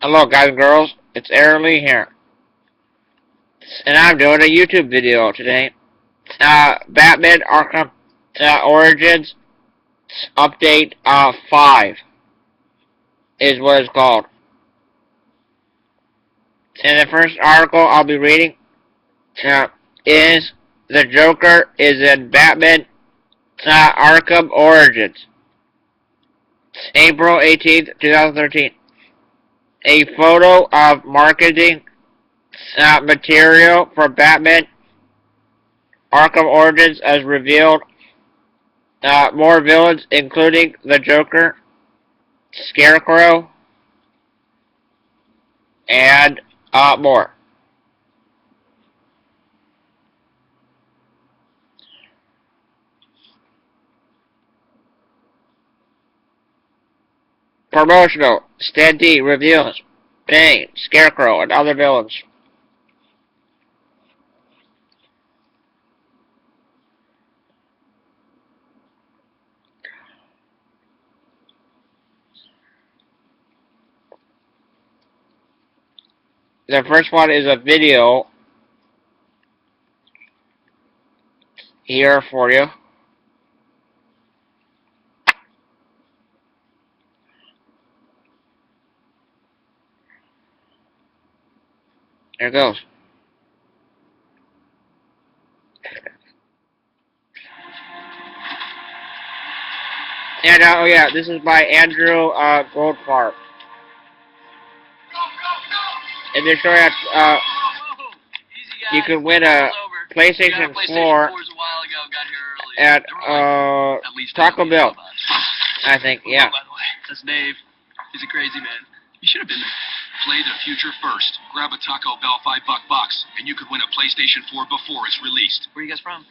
Hello guys and girls, it's Aaron Lee here. And I'm doing a YouTube video today. Batman Arkham Origins Update 5 is what it's called. And the first article I'll be reading is The Joker is in Batman Arkham Origins. April 18th, 2013. A photo of marketing material for Batman Arkham Origins has revealed more villains, including the Joker, Scarecrow, and more. Promotional Stan reveals Bane, Scarecrow, and other villains. The first one is a video here for you. There it goes. And oh yeah, this is by Andrew Goldfarb. And they're showing that you can win a PlayStation 4 at Taco Bell. I think, yeah. By the way, that's Dave. He's a crazy man. You should have been there. Play the future first. Grab a Taco Bell $5 box, and you could win a PlayStation 4 before it's released. Where are you guys from?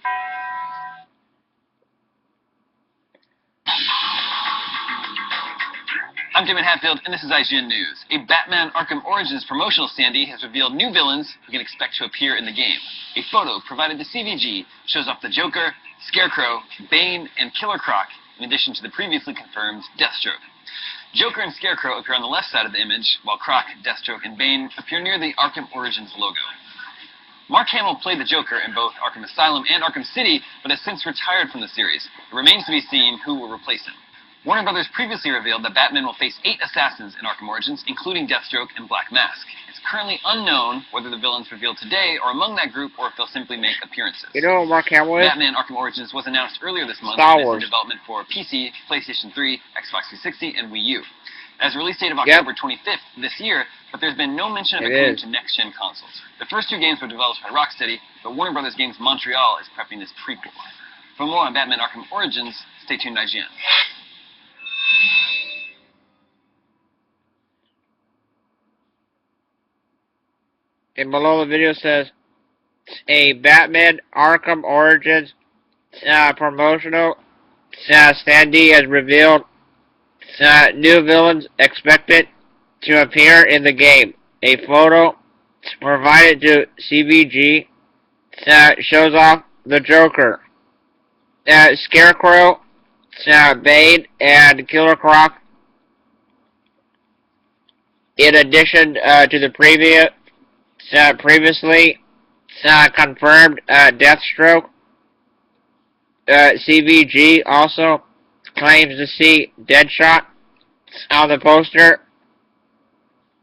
I'm Damon Hatfield, and this is IGN News. A Batman Arkham Origins promotional standee has revealed new villains you can expect to appear in the game. A photo provided to CVG shows off the Joker, Scarecrow, Bane, and Killer Croc, in addition to the previously confirmed Deathstroke. Joker and Scarecrow appear on the left side of the image, while Croc, Deathstroke, and Bane appear near the Arkham Origins logo. Mark Hamill played the Joker in both Arkham Asylum and Arkham City, but has since retired from the series. It remains to be seen who will replace him. Warner Brothers previously revealed that Batman will face 8 assassins in Arkham Origins, including Deathstroke and Black Mask. It's currently unknown whether the villains revealed today are among that group or if they'll simply make appearances. You know what Mark Hamill is? Batman Arkham Origins was announced earlier this month Star and is Wars. in development for PC, PlayStation 3, Xbox 360, and Wii U. It has a release date of October 25th this year, but there's been no mention of it coming to next-gen consoles. The first 2 games were developed by Rocksteady, but Warner Brothers Games Montreal is prepping this prequel. For more on Batman Arkham Origins, stay tuned to IGN. And below the video says, a Batman Arkham Origins promotional standee has revealed new villains expected to appear in the game. A photo provided to CVG shows off the Joker, Scarecrow, Bane, and Killer Croc. In addition to the previously confirmed Deathstroke, CVG also claims to see Deadshot on the poster,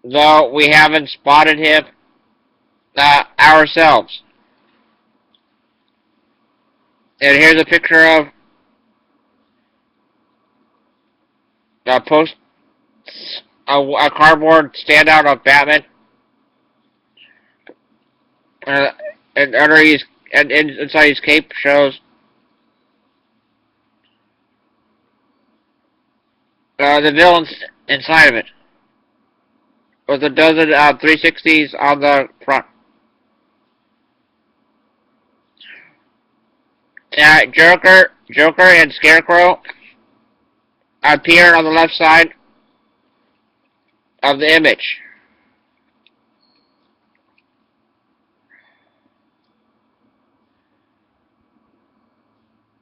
though we haven't spotted him ourselves. And here's a picture of a cardboard standout of Batman. And under his and inside his cape shows the villains inside of it, with a dozen 360s on the front. Joker and Scarecrow appear on the left side of the image.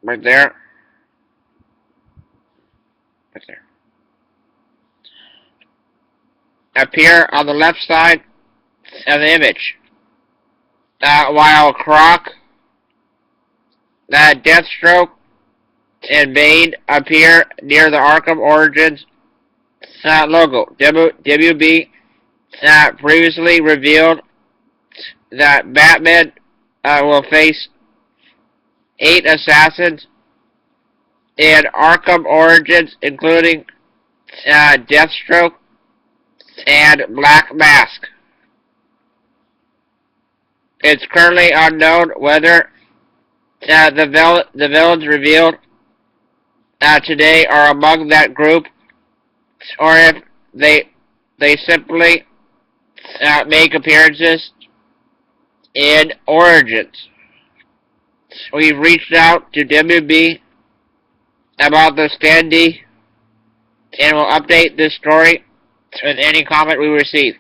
Right there. Right there. appear on the left side of the image, while Croc, Deathstroke, and Bane appear near the Arkham Origins logo. WB previously revealed that Batman will face 8 assassins in Arkham Origins, including Deathstroke and Black Mask. It's currently unknown whether the villains revealed today are among that group, or if they simply make appearances in Origins. We've reached out to WB about the standee, and will update this story with any comment we receive.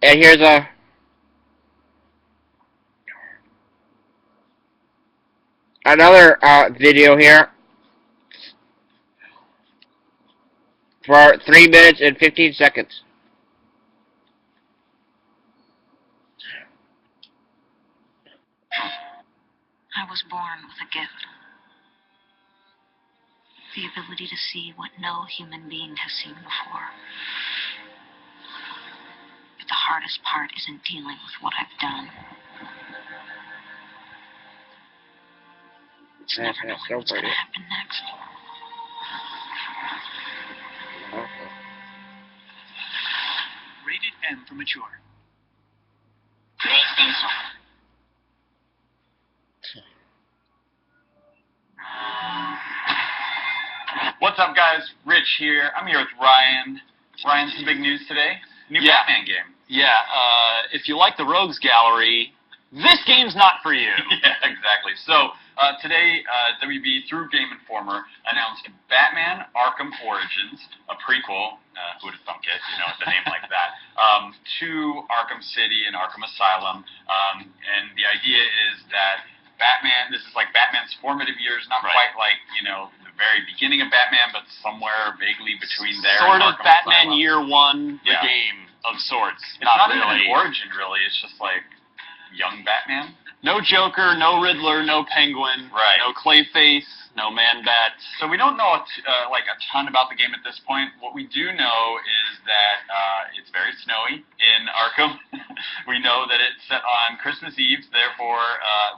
And here's another video here for 3 minutes and 15 seconds. I was born with a gift. The ability to see what no human being has seen before. But the hardest part isn't dealing with what I've done. It's never knowing what's going to happen next. Rated M for mature. What's up, guys? Rich here. I'm here with Ryan. Ryan, some big news today. New Batman game. Yeah, if you like the Rogues Gallery, this game's not for you. Yeah, exactly. So, today, WB, through Game Informer, announced Batman Arkham Origins, a prequel, who would have thunk it, you know, with a name like that, to Arkham City and Arkham Asylum. And the idea is that Batman, this is like Batman's formative years, not quite like, you know, the very beginning of Batman, but somewhere vaguely between there Sort and of Arkham Batman Asylum. Year One, the game of sorts. It's not really. even an origin, really. It's just like young Batman. No Joker, no Riddler, no Penguin, Right. no Clayface, no Man-Bat. So we don't know like a ton about the game at this point. What we do know is that it's very snowy in Arkham. We know that it's set on Christmas Eve, therefore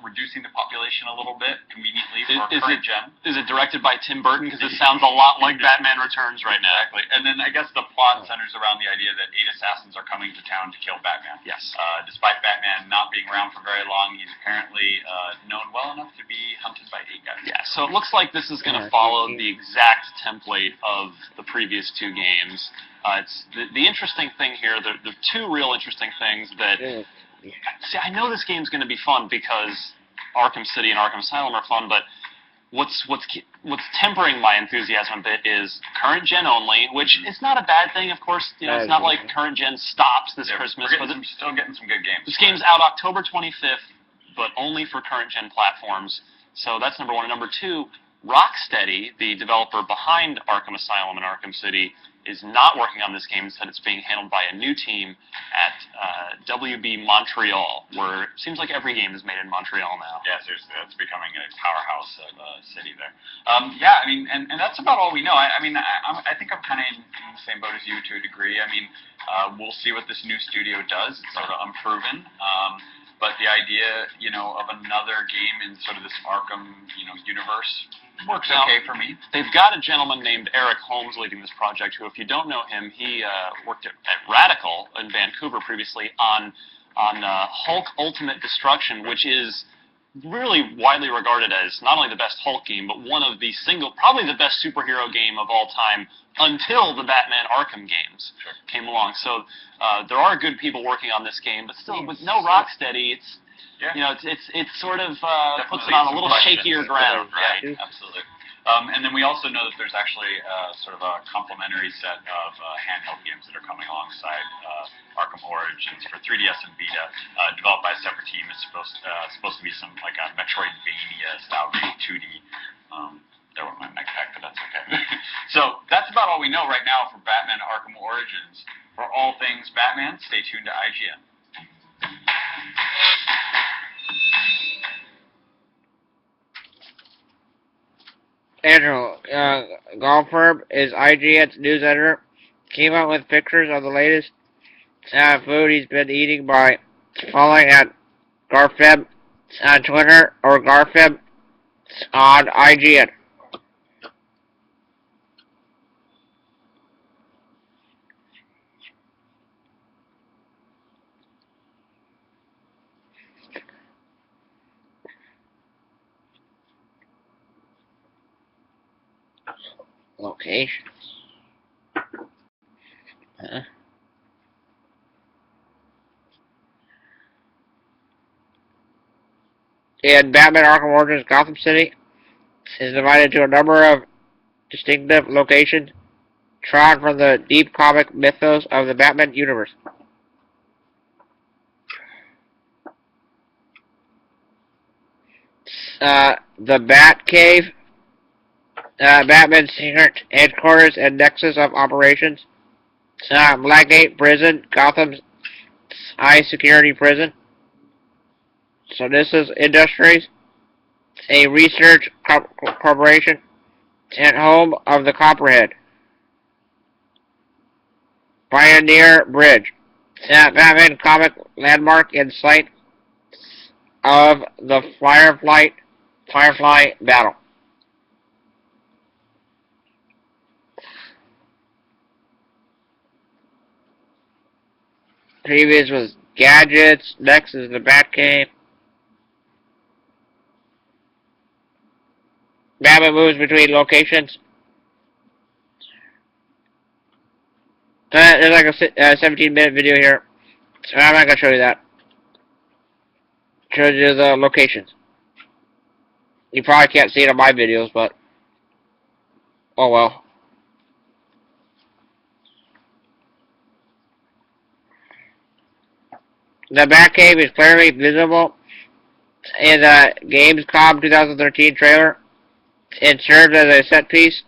reducing the population a little bit conveniently for current gen. Is it directed by Tim Burton? Because it sounds a lot like Batman Returns right now. Exactly. And then I guess the plot centers around the idea that 8 assassins are coming to town to kill Batman. Yes. Despite Batman not being around for very long, he's apparently known well enough to be hunted by 8 guys. Yeah, so it looks like this is going to follow the exact template of the previous 2 games. It's the interesting thing here, there are 2 real interesting things that... See, I know this game's going to be fun because Arkham City and Arkham Asylum are fun, but what's tempering my enthusiasm a bit is current gen only, which is not a bad thing, of course. You know, it's not like current gen stops this Christmas. But still getting some good games. This game's out October 25th, but only for current gen platforms. So that's number 1. And number 2, Rocksteady, the developer behind Arkham Asylum and Arkham City, is not working on this game. Instead, it's being handled by a new team at WB Montreal, where it seems like every game is made in Montreal now. Yeah, seriously, that's becoming a powerhouse of city there. Yeah, I mean, and that's about all we know. I think I'm kind of in the same boat as you to a degree. I mean, we'll see what this new studio does. It's sort of unproven. But the idea, you know, of another game in sort of this Arkham, you know, universe works okay for me. They've got a gentleman named Eric Holmes leading this project, who, if you don't know him, he worked at Radical in Vancouver previously on Hulk Ultimate Destruction, which is really widely regarded as not only the best Hulk game, but one of the probably the best superhero game of all time until the Batman Arkham games came along. So there are good people working on this game, but still, with no Rocksteady, it's you know, it's sort of puts it on a little shakier ground, right? Yeah, absolutely. And then we also know that there's actually sort of a complementary set of handheld games that are coming alongside Arkham Origins for 3DS and Vita, developed by a separate team. It's supposed to be some like a Metroidvania style 2D. There went my neck pack, but that's okay. So that's about all we know right now for Batman Arkham Batman. Stay tuned to IGN. Andrew Goldfarb is IGN's news editor. Came out with pictures of the latest food he's been eating by following at Garfeb on Twitter or Garfeb on IGN. Locations. In Batman Arkham Origins, Gotham City is divided into a number of distinctive locations drawn from the deep comic mythos of the Batman universe. The Batcave, Batman's secret headquarters and nexus of operations, Blackgate Prison, Gotham's high security prison, so this is Industries, a research corporation, and home of the Copperhead. Pioneer Bridge, Batman comic landmark and site of the Firefly battle. Previous was Gadgets, next is the Batcave. Batman moves between locations. There's like a 17-minute video here, so I'm not going to show you that. Shows you the locations. You probably can't see it on my videos, but oh well. The Batcave is clearly visible in the Gamescom 2013 trailer. It serves as a set piece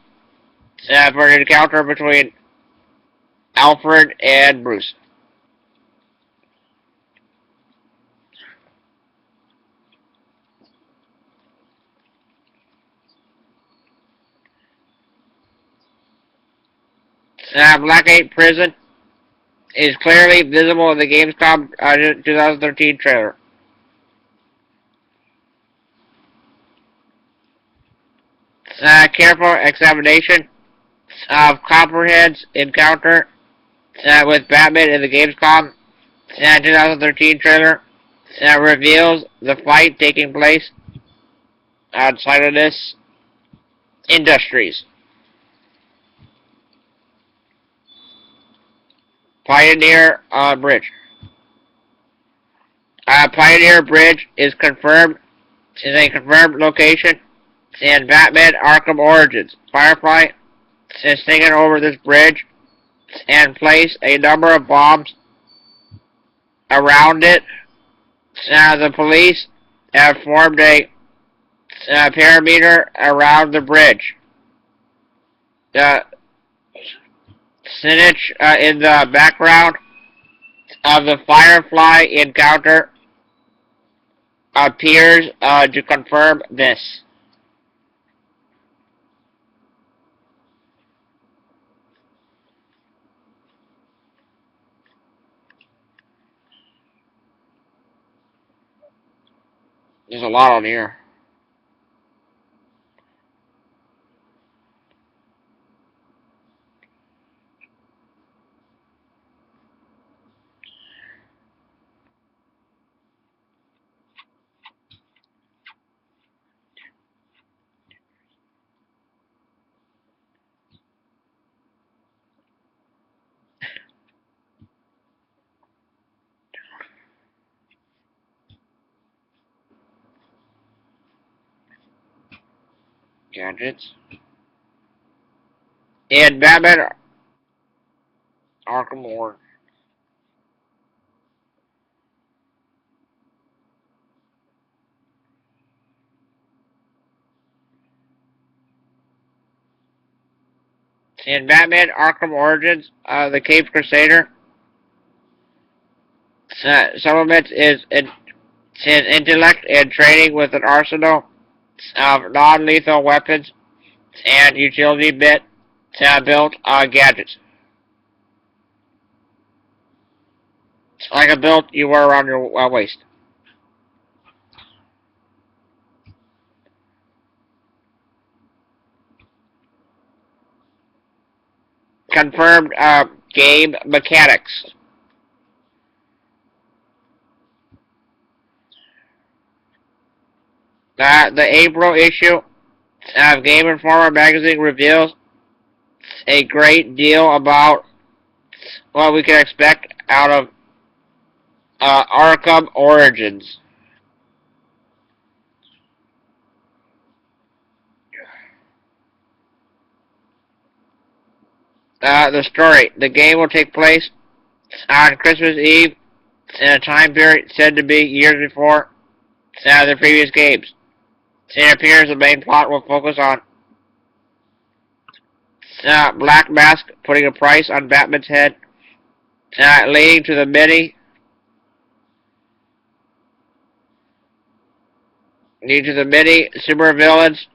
for an encounter between Alfred and Bruce. Blackgate Prison is clearly visible in the Gamescom 2013 trailer. Careful examination of Copperhead's encounter with Batman in the Gamescom 2013 trailer reveals the fight taking place outside of this Industries. Pioneer Bridge. Pioneer Bridge is a confirmed location in Batman Arkham Origins. Firefly is taking over this bridge and place a number of bombs around it. The police have formed a perimeter around the bridge. The Snitch in the background of the Firefly encounter appears to confirm this. There's a lot on here. Gadgets. And Batman Arkham Origins. In Batman Arkham Origins, the Caped Crusader Some of it is in intellect and training with an arsenal of non-lethal weapons and utility bit built gadgets. Like a belt you wear around your waist. Confirmed game mechanics. The April issue of Game Informer magazine reveals a great deal about what we can expect out of Arkham Origins. The story. The game will take place on Christmas Eve in a time period said to be years before the previous games. It appears the main plot will focus on Black Mask putting a price on Batman's head, leading to the many supervillains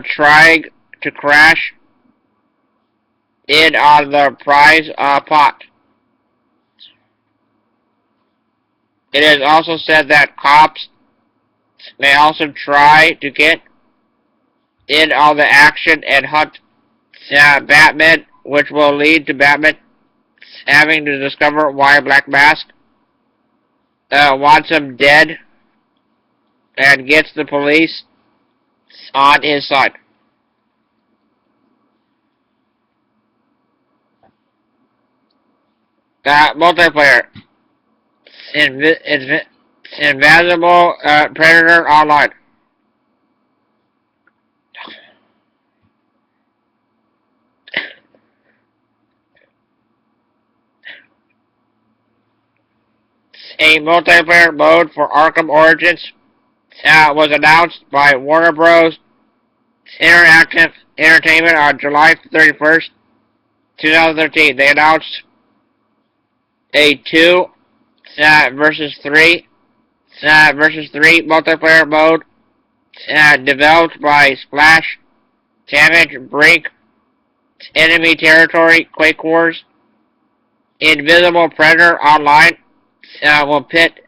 trying to crash in on the prize pot. It is also said that cops may also try to get in on the action and hunt Batman, which will lead to Batman having to discover why Black Mask wants him dead and gets the police on his side. Multiplayer. Invisible Predator Online. A multiplayer mode for Arkham Origins was announced by Warner Bros. Interactive Entertainment on July 31st, 2013. They announced a 2 versus 3 multiplayer mode developed by Splash Damage Brink Enemy Territory Quake Wars. Invisible Predator Online will pit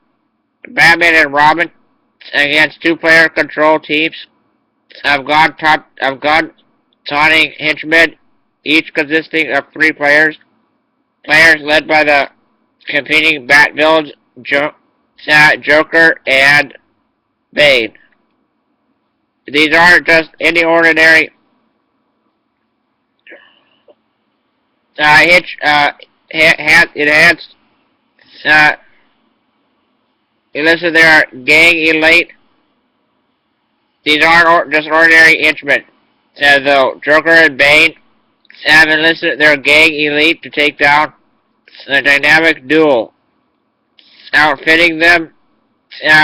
Batman and Robin against two-player control teams of gun-toting henchmen, each consisting of 3 players. Players led by the competing Bat villains Joker and Bane. These aren't just any ordinary enhanced. Listen, they are gang elite. These aren't just ordinary henchmen. Though Joker and Bane have enlisted their gang elite to take down the dynamic duo, outfitting them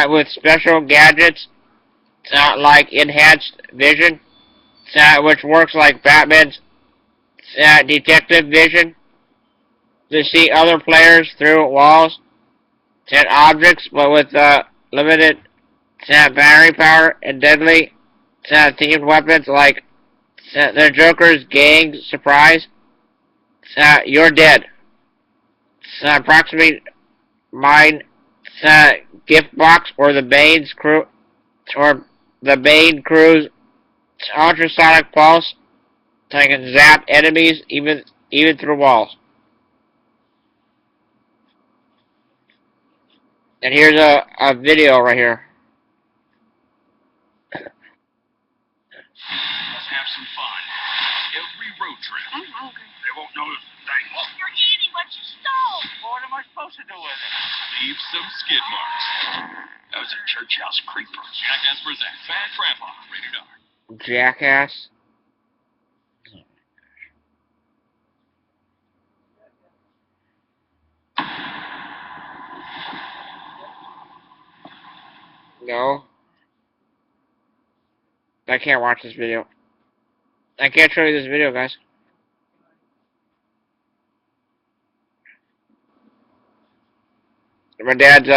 with special gadgets like enhanced vision, which works like Batman's detective vision to see other players through walls and objects, but with limited battery power and deadly themed weapons like the Joker's gang surprise. You're dead. Approximate mine gift box or the Bane's crew or the Bane crew's ultrasonic pulse that can zap enemies even through walls. And here's a video right here. Let's have some fun. Every road trip. I'm hungry. They won't notice a thing. You're eating what you stole. What am I supposed to do with it? Leave some skid marks. That was a church house creeper. Jackass presents Bad Grandpa. Rated R. Jackass. No. I can't watch this video. I can't show you this video, guys. My dad's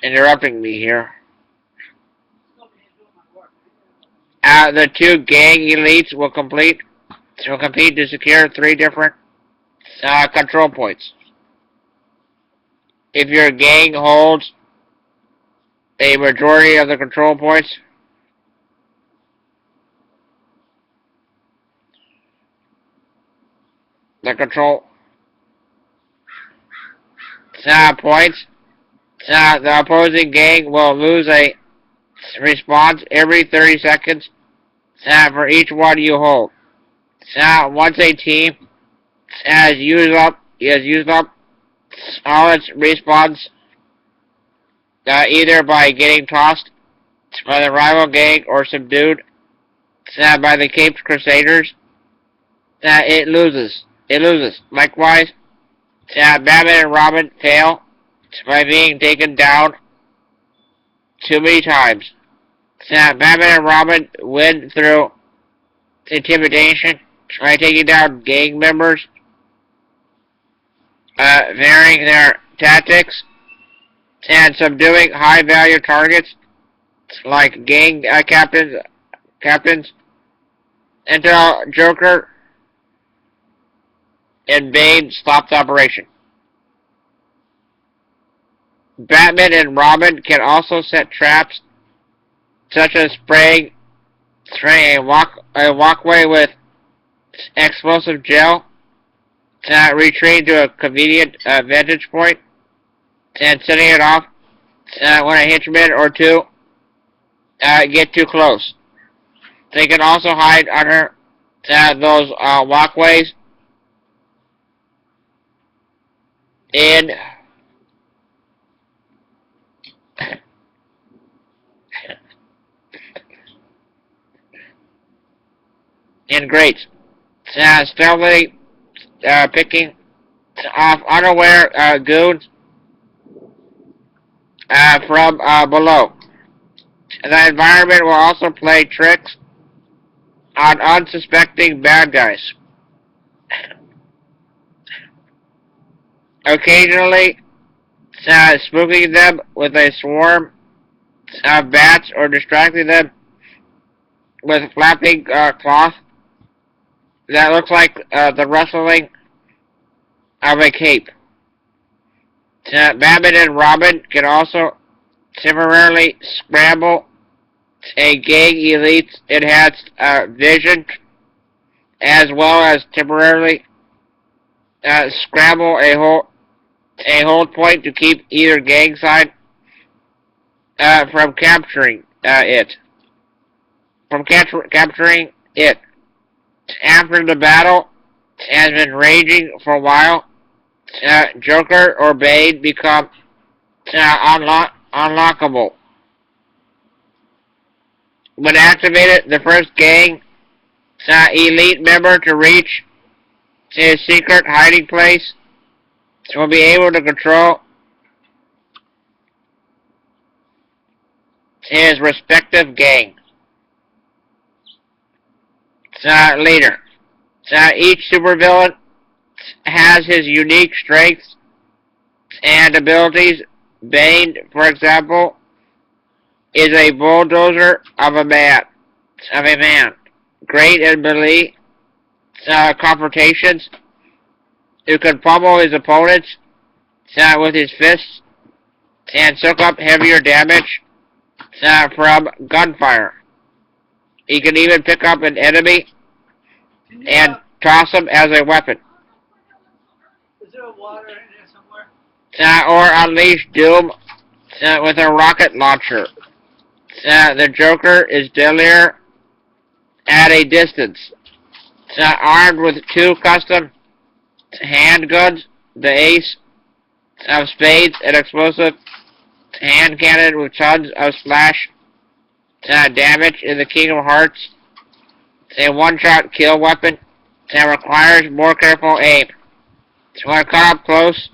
interrupting me here. The two gang elites will compete to secure 3 different control points. If your gang holds a majority of the control points, the opposing gang will lose a response every 30 seconds for each one you hold. Once a team has used up all its response, either by getting tossed by the rival gang or subdued by the Caped Crusaders, it loses. Likewise, Batman and Robin fail by being taken down too many times. Batman and Robin win through intimidation by taking down gang members, varying their tactics, and subduing high-value targets like gang captains until Joker and Bane stop the operation. Batman and Robin can also set traps, such as spraying a walkway with explosive gel, retreating to a convenient vantage point, and setting it off when a henchman or two get too close. They can also hide under those walkways in grates, stealthily picking off unaware goons from below. The environment will also play tricks on unsuspecting bad guys. Occasionally, spooking them with a swarm of bats or distracting them with flapping cloth that looks like the rustling of a cape. Batman and Robin can also temporarily scramble a gang elite's enhanced vision, as well as temporarily scramble a hold point to keep either gang side from capturing it. After the battle has been raging for a while, Joker or Bane become unlockable. When activated, the first gang elite member to reach his secret hiding place will be able to control his respective gang leader. Each supervillain has his unique strengths and abilities. Bane, for example, is a bulldozer of a man. Great in melee confrontations, who can pummel his opponents with his fists and soak up heavier damage from gunfire. He can even pick up an enemy and toss him as a weapon. Is there water in there somewhere? Or unleash doom with a rocket launcher. The Joker is deadlier at a distance. Armed with 2 custom handguns, the Ace of Spades, an explosive hand cannon with tons of splash damage in the King of Hearts, a one-shot kill weapon that requires more careful aim. When caught up close,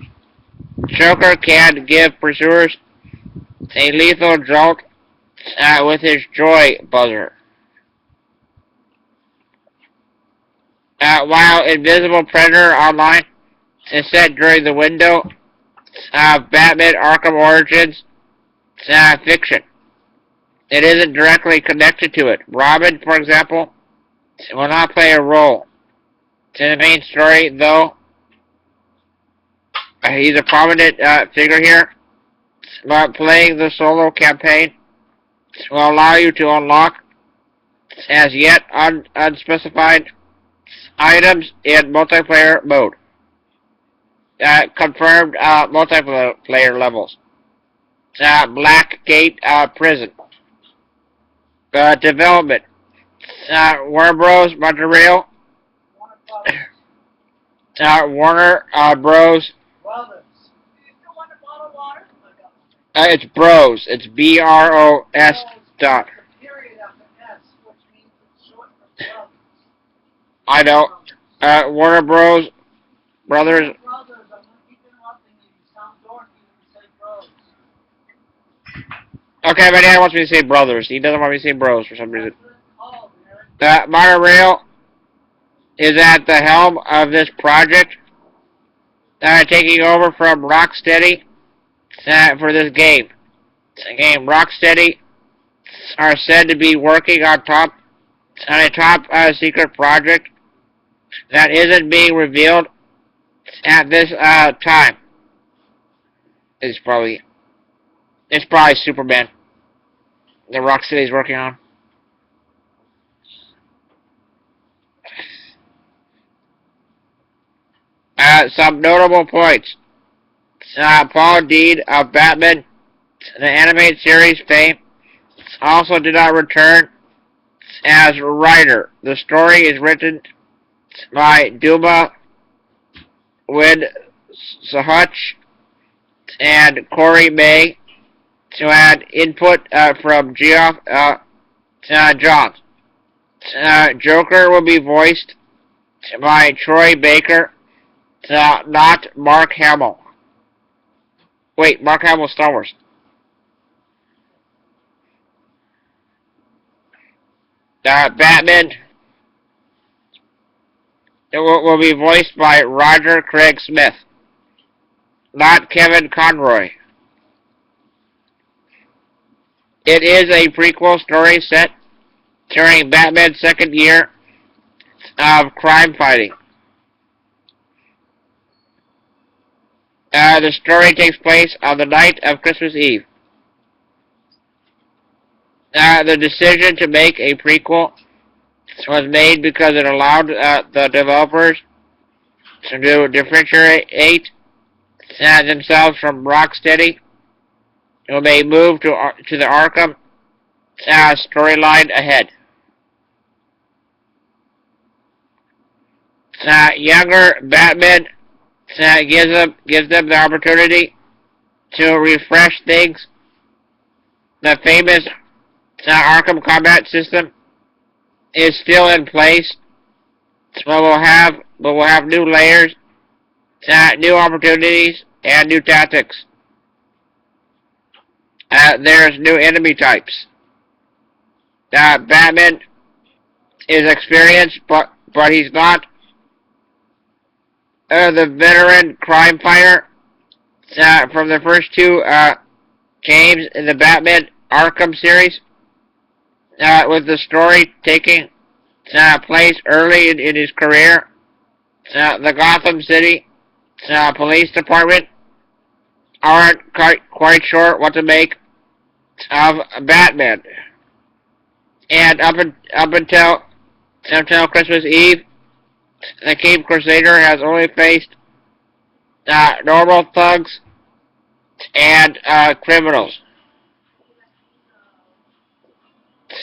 Joker can give pursuers a lethal jolt with his joy buzzer. While Invisible Predator Online is set during the window Batman Arkham Origins fiction. It isn't directly connected to it. Robin, for example, will not play a role in the main story, though he's a prominent figure here. But playing the solo campaign will allow you to unlock as yet unspecified items in multiplayer mode. Confirmed multiplayer levels. Blackgate Prison. Development. Warner Bros. Montreal. Warner Bros. Brothers. You still want a bottle of water? It's Bros. It's BROS. Dot. Period after S, which means it's short for brothers. I know. Warner Bros. Brothers. Brothers, I'm going to keep interrupting you. You sound dorky when you say bros. Okay, my dad wants me to say brothers. He doesn't want me to say bros for some reason. That's what it's called, Eric. Monorail is at the helm of this project, taking over from Rocksteady for this game. Rocksteady are said to be working on a top secret project that isn't being revealed at this time. It's probably Superman that Rocksteady's working on. Some notable points. Paul Dini of Batman, the animated series fame, also did not return as writer. The story is written by Duma Win Sahuch and Corey May, who had input from Geoff Johns. Joker will be voiced by Troy Baker, not Mark Hamill. Wait, Mark Hamill's Star Wars. Batman will be voiced by Roger Craig Smith, not Kevin Conroy. It is a prequel story set during Batman's second year of crime fighting. The story takes place on the night of Christmas Eve. The decision to make a prequel was made because it allowed the developers to differentiate themselves from Rocksteady, who may move to the Arkham storyline ahead. Younger Batman gives them the opportunity to refresh things. The famous Arkham combat system is still in place, but we'll have new layers, new opportunities, and new tactics. There's new enemy types. Batman is experienced, but he's not the veteran crime fighter from the first two games in the Batman Arkham series, with the story taking place early in his career. The Gotham City police department aren't quite sure what to make of Batman, and up until Christmas Eve, the Cape Crusader has only faced normal thugs and criminals.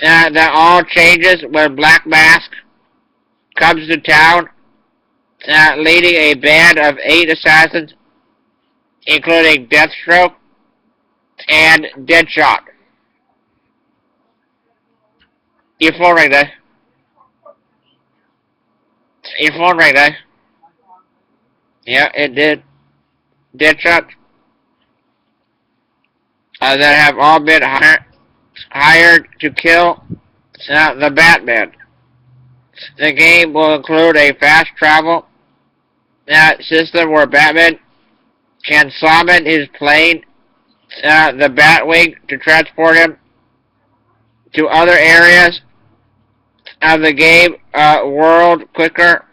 That all changes when Black Mask comes to town, leading a band of 8 assassins, including Deathstroke and Deadshot. Your phone rang there. Your phone rang there. Yeah, it did. Deadshot. That have all been hired to kill the Batman. The game will include a fast travel system where Batman can summon his plane, the Batwing, to transport him to other areas of the game world quicker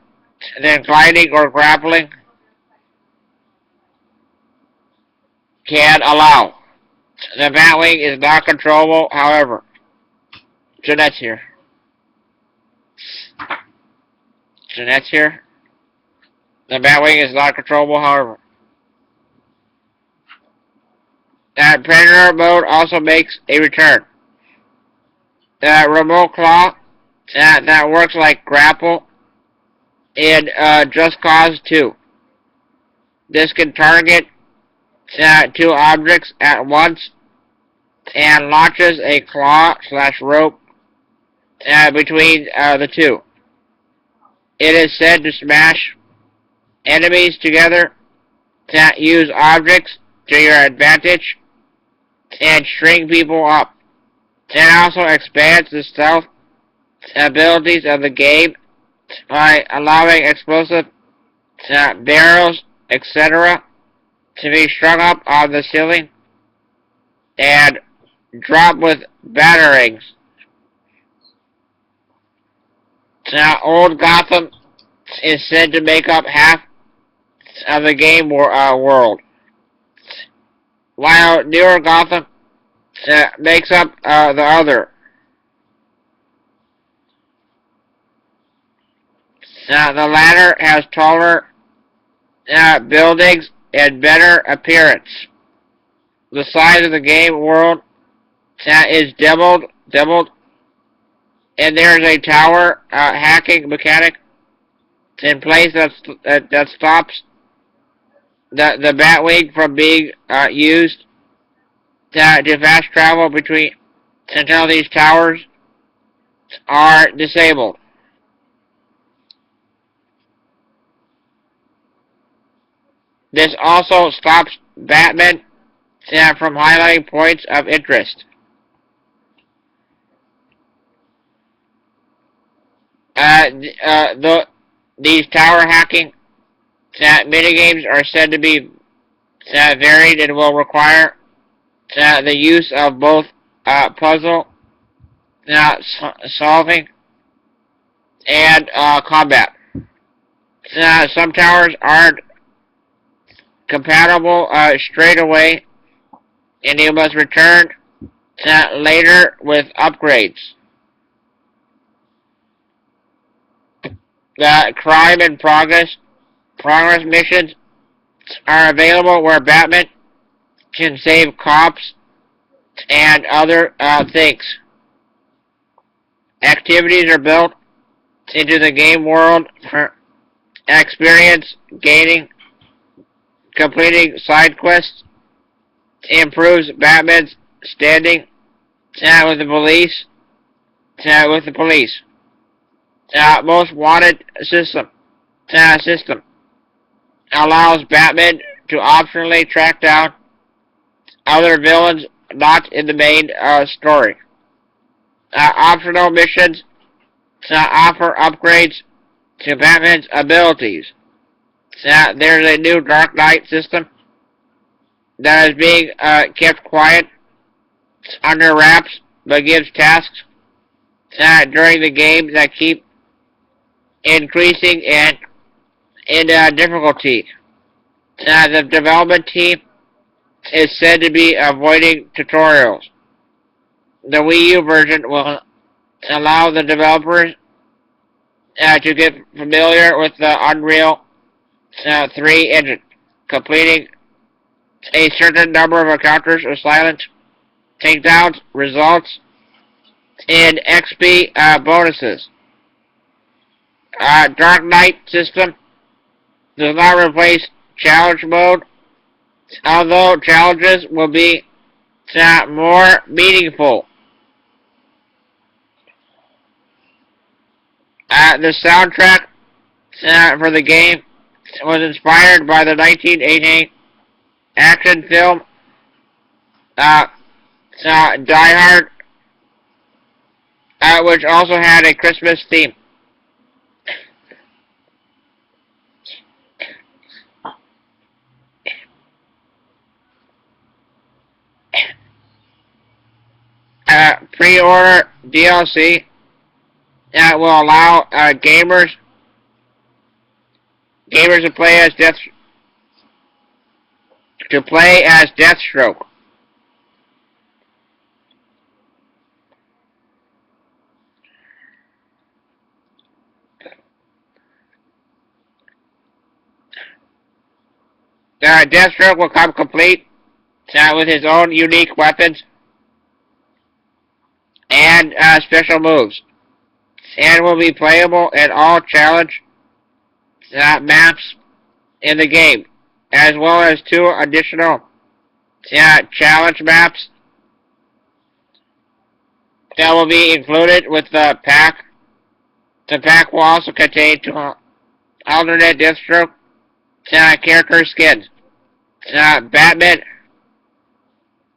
than gliding or grappling can allow. The Batwing is not controllable, however. Jeanette's here. Jeanette's here. The Batwing is not controllable, however. Predator mode also makes a return. Remote claw that works like grapple in Just Cause 2. This can target two objects at once and launches a claw/rope between the two. It is said to smash enemies together, use objects to your advantage, and string people up. It also expands the stealth abilities of the game by allowing explosive barrels, etc., to be strung up on the ceiling and drop with batarangs. Old Gotham is said to make up half of the game world, while newer Gotham makes up the other. The latter has taller buildings and better appearance. The size of the game world is doubled, and there is a tower hacking mechanic in place that stops the Batwing from being used to fast travel between until these towers are disabled. This also stops Batman from highlighting points of interest. These tower hacking minigames are said to be varied and will require the use of both puzzle solving and combat. Some towers aren't compatible straight away, and you must return later with upgrades. The crime and progress missions are available where Batman can save cops and other things. Activities are built into the game world for experience gaining. Completing side quests improves Batman's standing with the police. Most wanted system allows Batman to optionally track down other villains not in the main story. Optional missions offer upgrades to Batman's abilities. There's a new Dark Knight system that is being kept quiet under wraps, but gives tasks during the game that keep increasing in difficulty. The development team is said to be avoiding tutorials. The Wii U version will allow the developers to get familiar with the Unreal 3 engine. Completing a certain number of encounters or silent takedowns results in XP bonuses. Dark Knight system does not replace challenge mode, although challenges will be more meaningful. The soundtrack for the game was inspired by the 1988 action film Die Hard, which also had a Christmas theme. pre-order DLC that will allow gamers to play as Deathstroke. Deathstroke will come complete with his own unique weapons and special moves, and will be playable in all challenge maps in the game, as well as 2 additional challenge maps that will be included with the pack. The pack will also contain 2 alternate Deathstroke character skins. Batman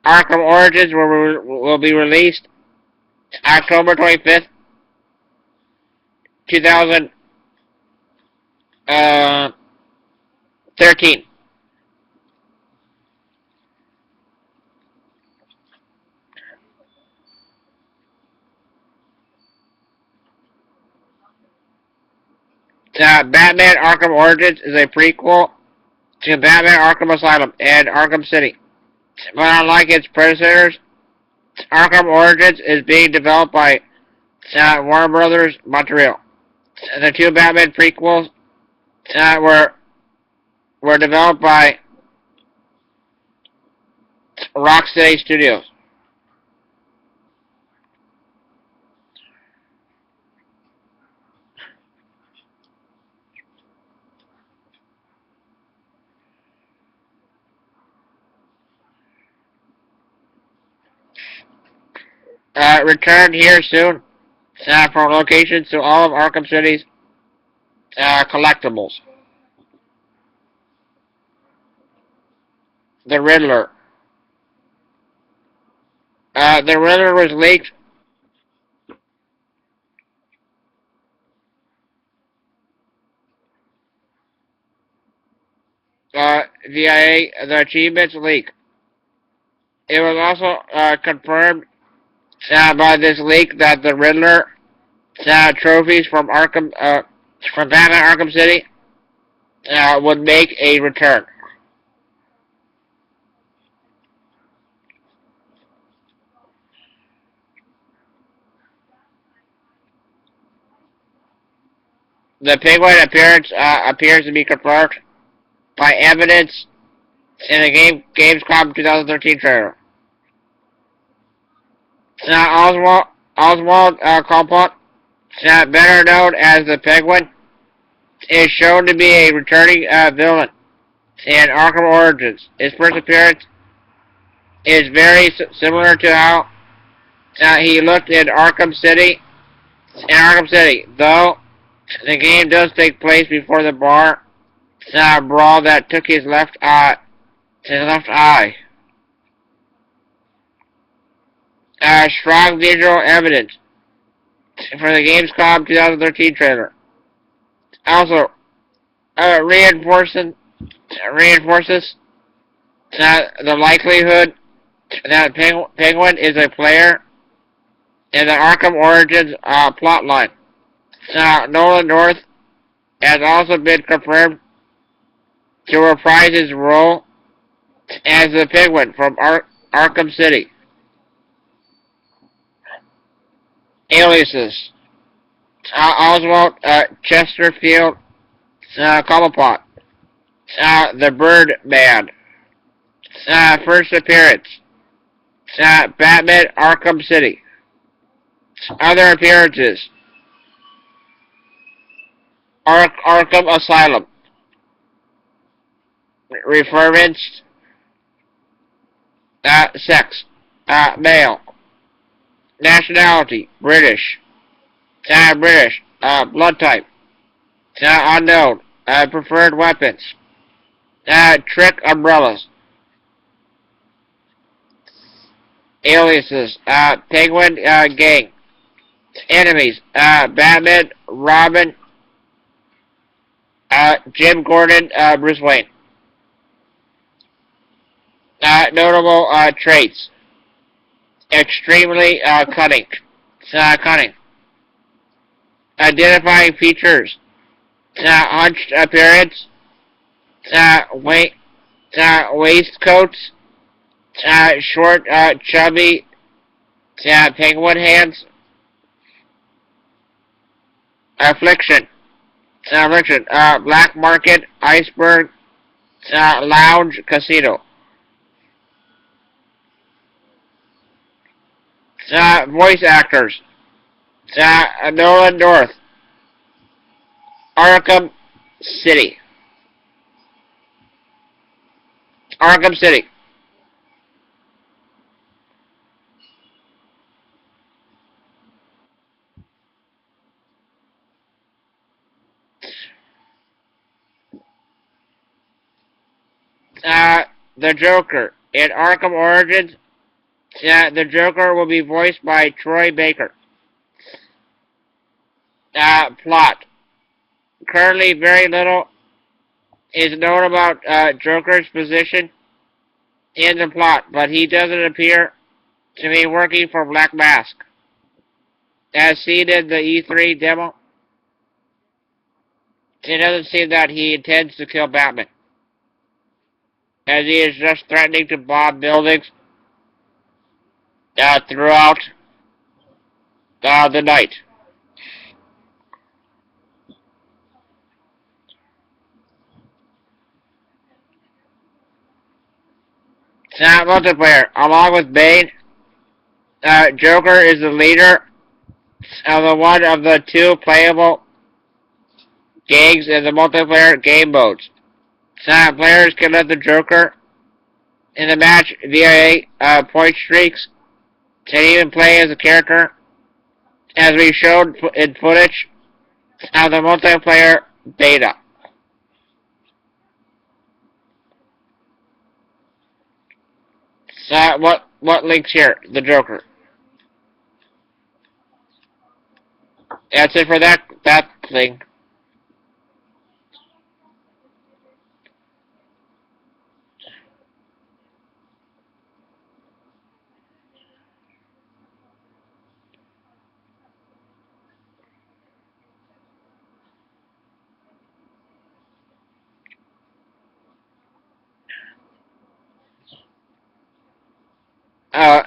Arkham Origins will be released October 25th, 2013. Batman Arkham Origins is a prequel to Batman Arkham Asylum and Arkham City. But unlike its predecessors, Arkham Origins is being developed by Warner Brothers Montreal. The 2 Batman prequels were developed by Rocksteady Studios. Return here soon from locations to all of Arkham City's collectibles. The Riddler. The Riddler was leaked via the Achievements leak. It was also confirmed by this leak that the Riddler trophies from Batman Arkham City would make a return. The Penguin appearance appears to be confirmed by evidence in the Gamescom 2013 trailer. Oswald Cobblepot, better known as the Penguin, is shown to be a returning villain in Arkham Origins. His first appearance is very similar to how he looked in Arkham City. Though the game does take place before the bar brawl that took his left eye. Strong visual evidence for the Gamescom 2013 trailer. Also, reinforces the likelihood that Penguin is a player in the Arkham Origins plotline. Nolan North has also been confirmed to reprise his role as the Penguin from Arkham City. Aliases. Oswald Chesterfield Cobblepot. The Birdman. First appearance. Batman Arkham City. Other appearances. Arkham Asylum. Refurbished. Sex. Male. Nationality. British. Blood type. Unknown. Preferred weapons. Trick umbrellas. Aliases. Penguin gang. Enemies. Batman, Robin, Jim Gordon, Bruce Wayne. Notable traits. extremely cunning. Cunning. Identifying features. Hunched appearance. Waistcoats. Short, chubby, penguin hands. Affliction. Black market, iceberg, lounge, casino. Voice actors. Nolan North. Arkham City. Arkham City. The Joker. In Arkham Origins, the Joker will be voiced by Troy Baker. Plot. Currently, very little is known about Joker's position in the plot, but he doesn't appear to be working for Black Mask. As seen in the E3 demo, it doesn't seem that he intends to kill Batman, as he is just threatening to bomb buildings throughout the night. Multiplayer. Along with Bane, Joker is the leader of one of the two playable games in the multiplayer game modes. Players can let the Joker in the match via point streaks, can even play as a character, as we showed in footage of the multiplayer beta. What links here? The Joker. That's it for that thing.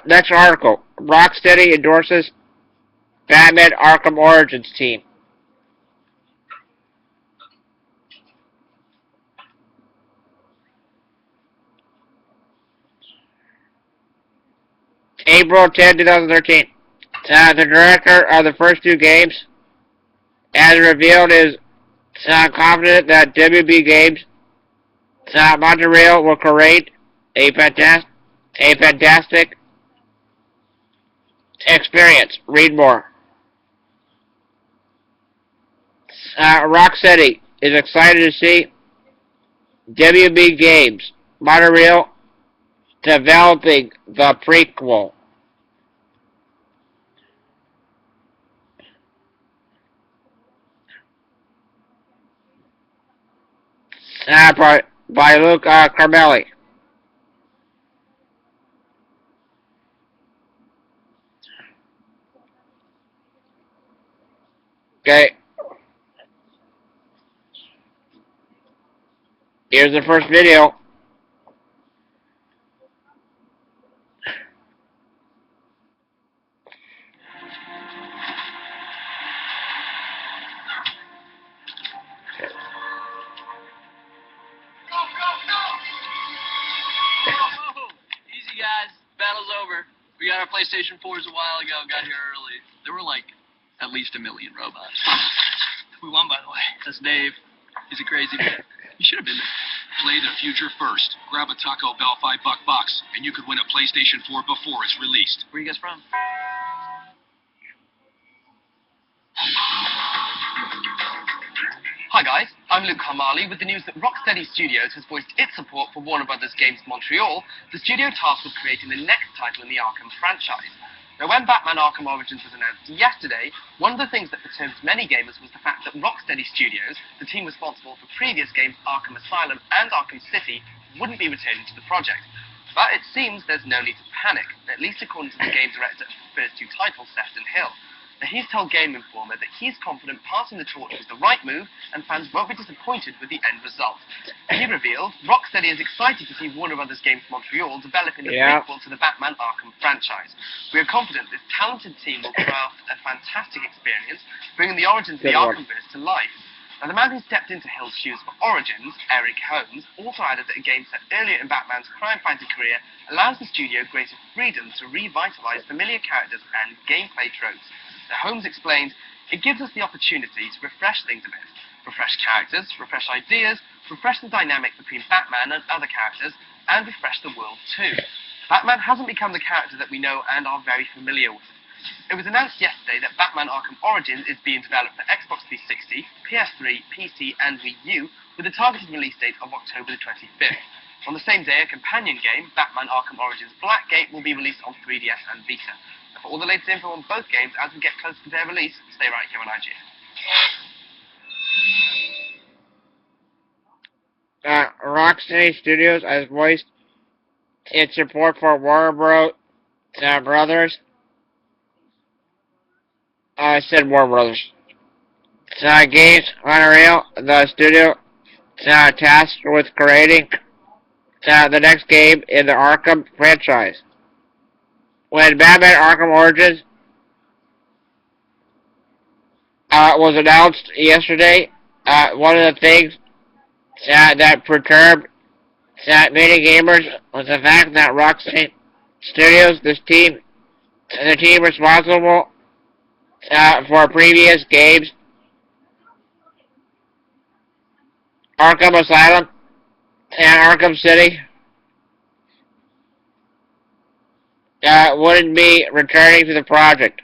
Next article. Rocksteady endorses Batman Arkham Origins team. April 10, 2013. The director of the first two games has revealed is confident that WB Games Montreal will create a fantastic experience. Read more. Rocksteady is excited to see WB Games Montreal developing the prequel. By Luke Carmelli. Okay. Here's the first video. Easy, guys. Battle's over. We got our PlayStation 4s a while ago. Got here early. There were like at least 1 million robots. We won, by the way. That's Dave. He's a crazy man. You should have been there. Play the future first. Grab a Taco Bell $5 box, and you could win a PlayStation 4 before it's released. Where are you guys from? Hi guys, I'm Luke Carmali with the news that Rocksteady Studios has voiced its support for Warner Bros. Games Montreal, the studio tasked with creating the next title in the Arkham franchise. Now, when Batman Arkham Origins was announced yesterday, one of the things that perturbed many gamers was the fact that Rocksteady Studios, the team responsible for previous games Arkham Asylum and Arkham City, wouldn't be returning to the project. But it seems there's no need to panic, at least according to the game director of the first two titles, Sefton Hill. Now, he's told Game Informer that he's confident passing the torch was the right move and fans won't be disappointed with the end result. He revealed, Rocksteady is excited to see Warner Brothers Games Montreal developing the prequel to the Batman Arkham franchise. We are confident this talented team will craft a fantastic experience, bringing the origins of the Arkhamverse to life. Now, the man who stepped into Hill's shoes for Origins, Eric Holmes, also added that a game set earlier in Batman's crime fighting career allows the studio greater freedom to revitalize familiar characters and gameplay tropes. Now, Holmes explained, it gives us the opportunity to refresh things a bit. Refresh characters, refresh ideas, refresh the dynamic between Batman and other characters, and refresh the world too. Batman hasn't become the character that we know and are very familiar with. It was announced yesterday that Batman Arkham Origins is being developed for Xbox 360, PS3, PC, and Wii U, with a targeted release date of October the 25th. On the same day, a companion game, Batman Arkham Origins Blackgate, will be released on 3DS and Vita. For all the latest info on both games as we get closer to their release, stay right here on IGN. Rocksteady Studios has voiced its support for Warner Brothers. I said Warner Brothers. Games Montréal, the studio tasked with creating the next game in the Arkham franchise. When Batman Arkham Origins was announced yesterday, one of the things that perturbed many gamers was the fact that Rocksteady Studios, the team responsible for previous games, Arkham Asylum and Arkham City, wouldn't be returning to the project.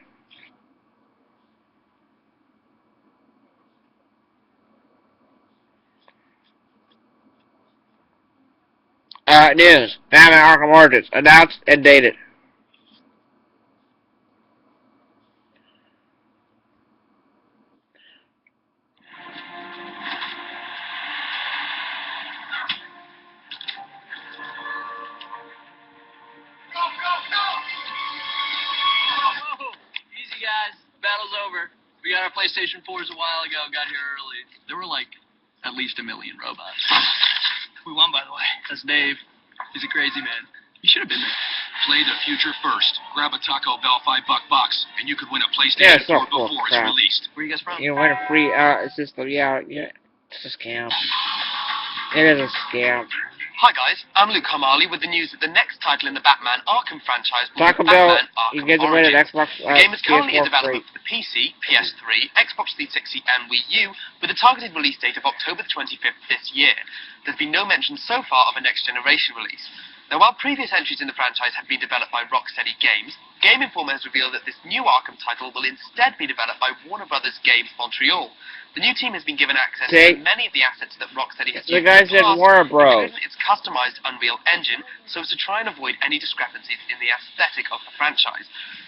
News. Batman Arkham Origins announced and dated. Easy guys, battle's over. We got our PlayStation 4s a while ago, got here early. There were like at least 1 million robots. We won, by the way. That's Dave. He's a crazy man. You should have been there. Play the future first. Grab a Taco Bell $5 box, and you could win a PlayStation 4 before it's released. Where are you guys from? You win a free system. Yeah, it's a scam. It is a scam. Hi guys, I'm Luke Hamali with the news that the next title in the Batman Arkham franchise will Taco be Bell, Batman you Arkham get to win an Origins. Xbox. The game is currently in PS4 development for the PC, PS3, Xbox 360 and Wii U, with a targeted release date of October 25th this year. There's been no mention so far of a next generation release. Now, while previous entries in the franchise have been developed by Rocksteady Games, Game Informer has revealed that this new Arkham title will instead be developed by Warner Brothers Games Montreal. The new team has been given access to many of the assets that Rocksteady has used in the past, including its customized Unreal Engine, so as to try and avoid any discrepancies in the aesthetic of the franchise.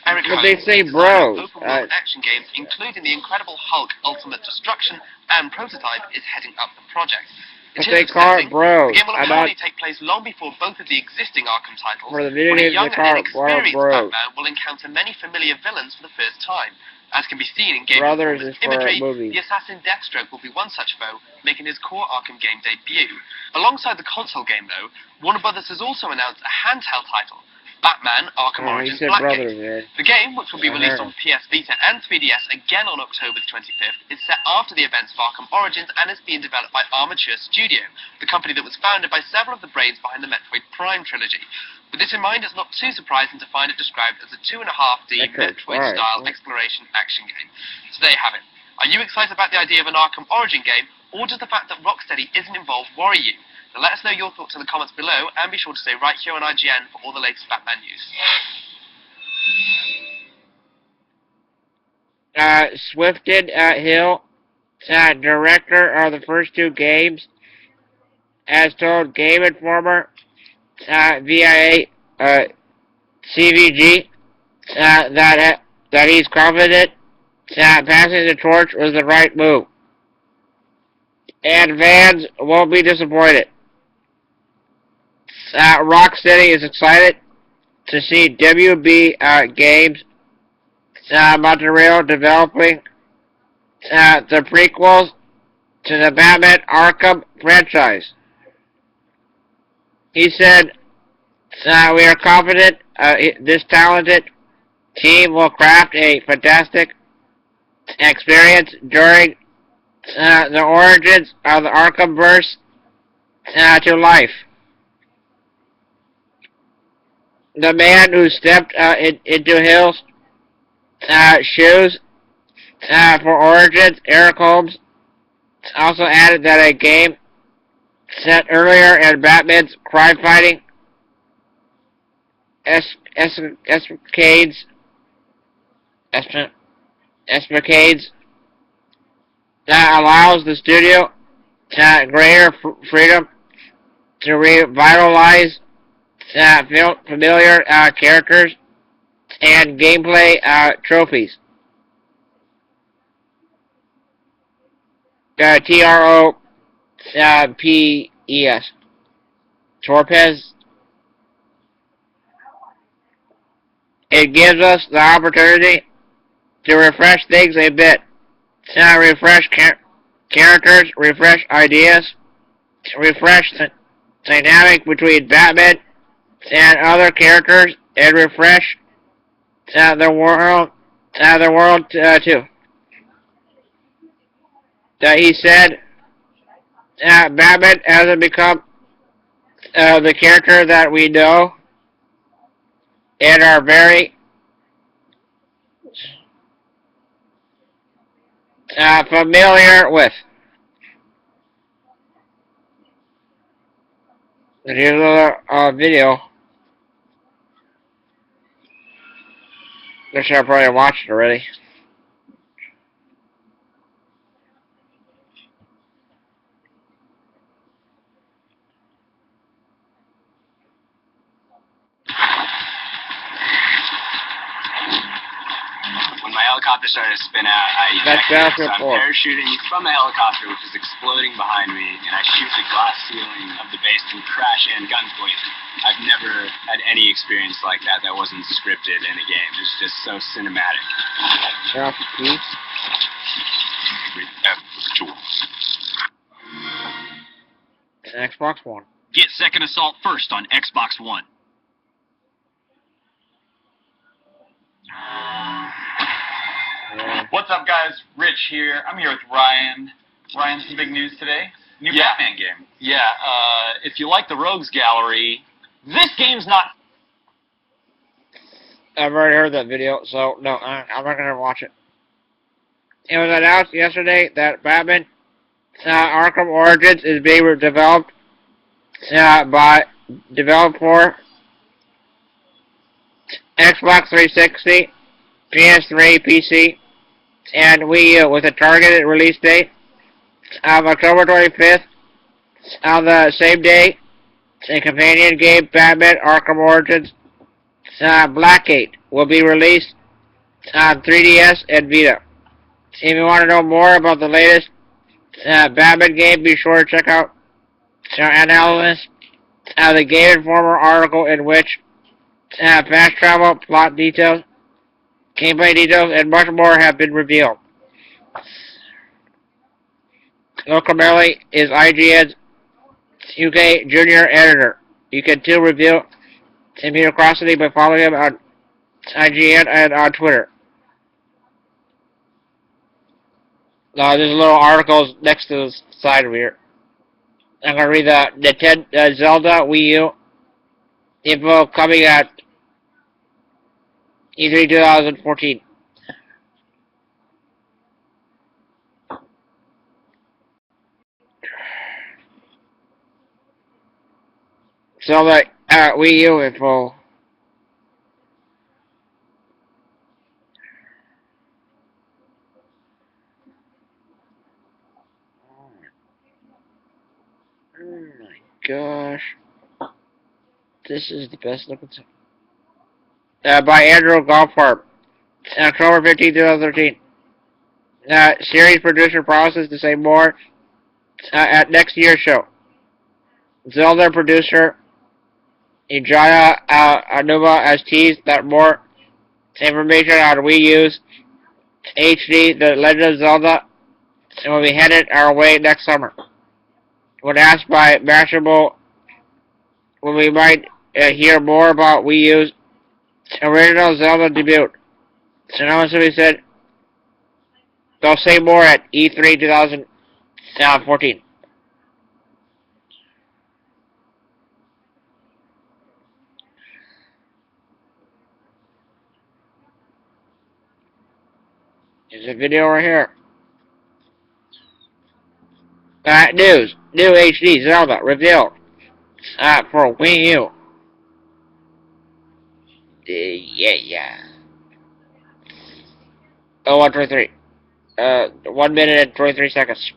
Eric Holmes, they say bros. Open world action games, including the Incredible Hulk Ultimate Destruction and Prototype, is heading up the project. But they call it bros. The game will apparently take place long before both of the existing Arkham titles, for the video when a games, young they call and it experienced bros. Batman will encounter many familiar villains for the first time. As can be seen in Game Brothers Informer's is for imagery, movies. the assassin Deathstroke will be one such foe, making his core Arkham game debut. Alongside the console game, though, Warner Brothers has also announced a handheld title, Batman Arkham Origins Blackgate. The game, which will be released on PS Vita and 3DS again on October the 25th, is set after the events of Arkham Origins and is being developed by Armature Studio, the company that was founded by several of the brains behind the Metroid Prime trilogy. With this in mind, it's not too surprising to find it described as a 2.5D Metroid-style exploration action game. So there you have it. Are you excited about the idea of an Arkham Origin game, or does the fact that Rocksteady isn't involved worry you? Now let us know your thoughts in the comments below, and be sure to stay right here on IGN for all the latest Batman news. Swifted Hill, director of the first two games, has told Game Informer via CVG that he's confident passing the torch was the right move, and fans won't be disappointed. Rocksteady is excited to see WB Games Montreal developing the prequels to the Batman Arkham franchise. He said, we are confident this talented team will craft a fantastic experience during the origins of the Arkhamverse to life. The man who stepped into Hill's shoes for Origins, Eric Holmes, also added that a game set earlier in Batman's crime-fighting escapades that allows the studio greater freedom to revitalize familiar characters and gameplay trophies. T-R-O-P-E-S. Torpez. It gives us the opportunity to refresh things a bit. Refresh characters, refresh ideas, refresh the dynamic between Batman and other characters, and refresh the world too. He said, Batman hasn't become the character that we know and are very familiar with. Here's another video. I should have probably watched it already. When my helicopter started to spin out, I ejected, so I'm parachuting from the helicopter, which is exploding behind me, and I shoot the glass ceiling of the base and crash in, guns blazing. I've never had any experience like that wasn't scripted in a game. It's just so cinematic. Xbox One. Get Second Assault first on Xbox One. What's up, guys? Rich here. I'm here with Ryan. Ryan, some big news today. New Batman game. Yeah, if you like the Rogues Gallery, this game's not... I've already heard that video, so no, I'm not going to watch it. It was announced yesterday that Batman Arkham Origins is being developed for Xbox 360, PS3, PC, and Wii U with a targeted release date of October 25th. On the same day, a companion game, Batman Arkham Origins Blackgate, will be released on 3DS and Vita. If you want to know more about the latest Batman game, be sure to check out our analysis of the Game Informer article, in which fast travel, plot details, gameplay details, and much more have been revealed. Locamelli is IGN's UK junior editor. You can too reveal Immunocrosity by following him on IGN and on Twitter. There's little articles next to the side of here. I'm going to read the Nintendo Zelda Wii U info coming at E3 2014. Zelda Wii U info. Oh my gosh. This is the best looking song. By Andrew Goldfarb. October 15, 2013. Series producer promises to say more at next year's show. Zelda producer Ijaya Anuma has teased that more information on Wii U's HD The Legend of Zelda will be headed our way next summer. When asked by Mashable when we might hear more about Wii U's original Zelda debut, Sonoma said they'll say more at E3 2014. There's a video right here. News. New HD Zelda revealed for Wii U. Yeah. Oh, 123. 1 minute and 23 seconds.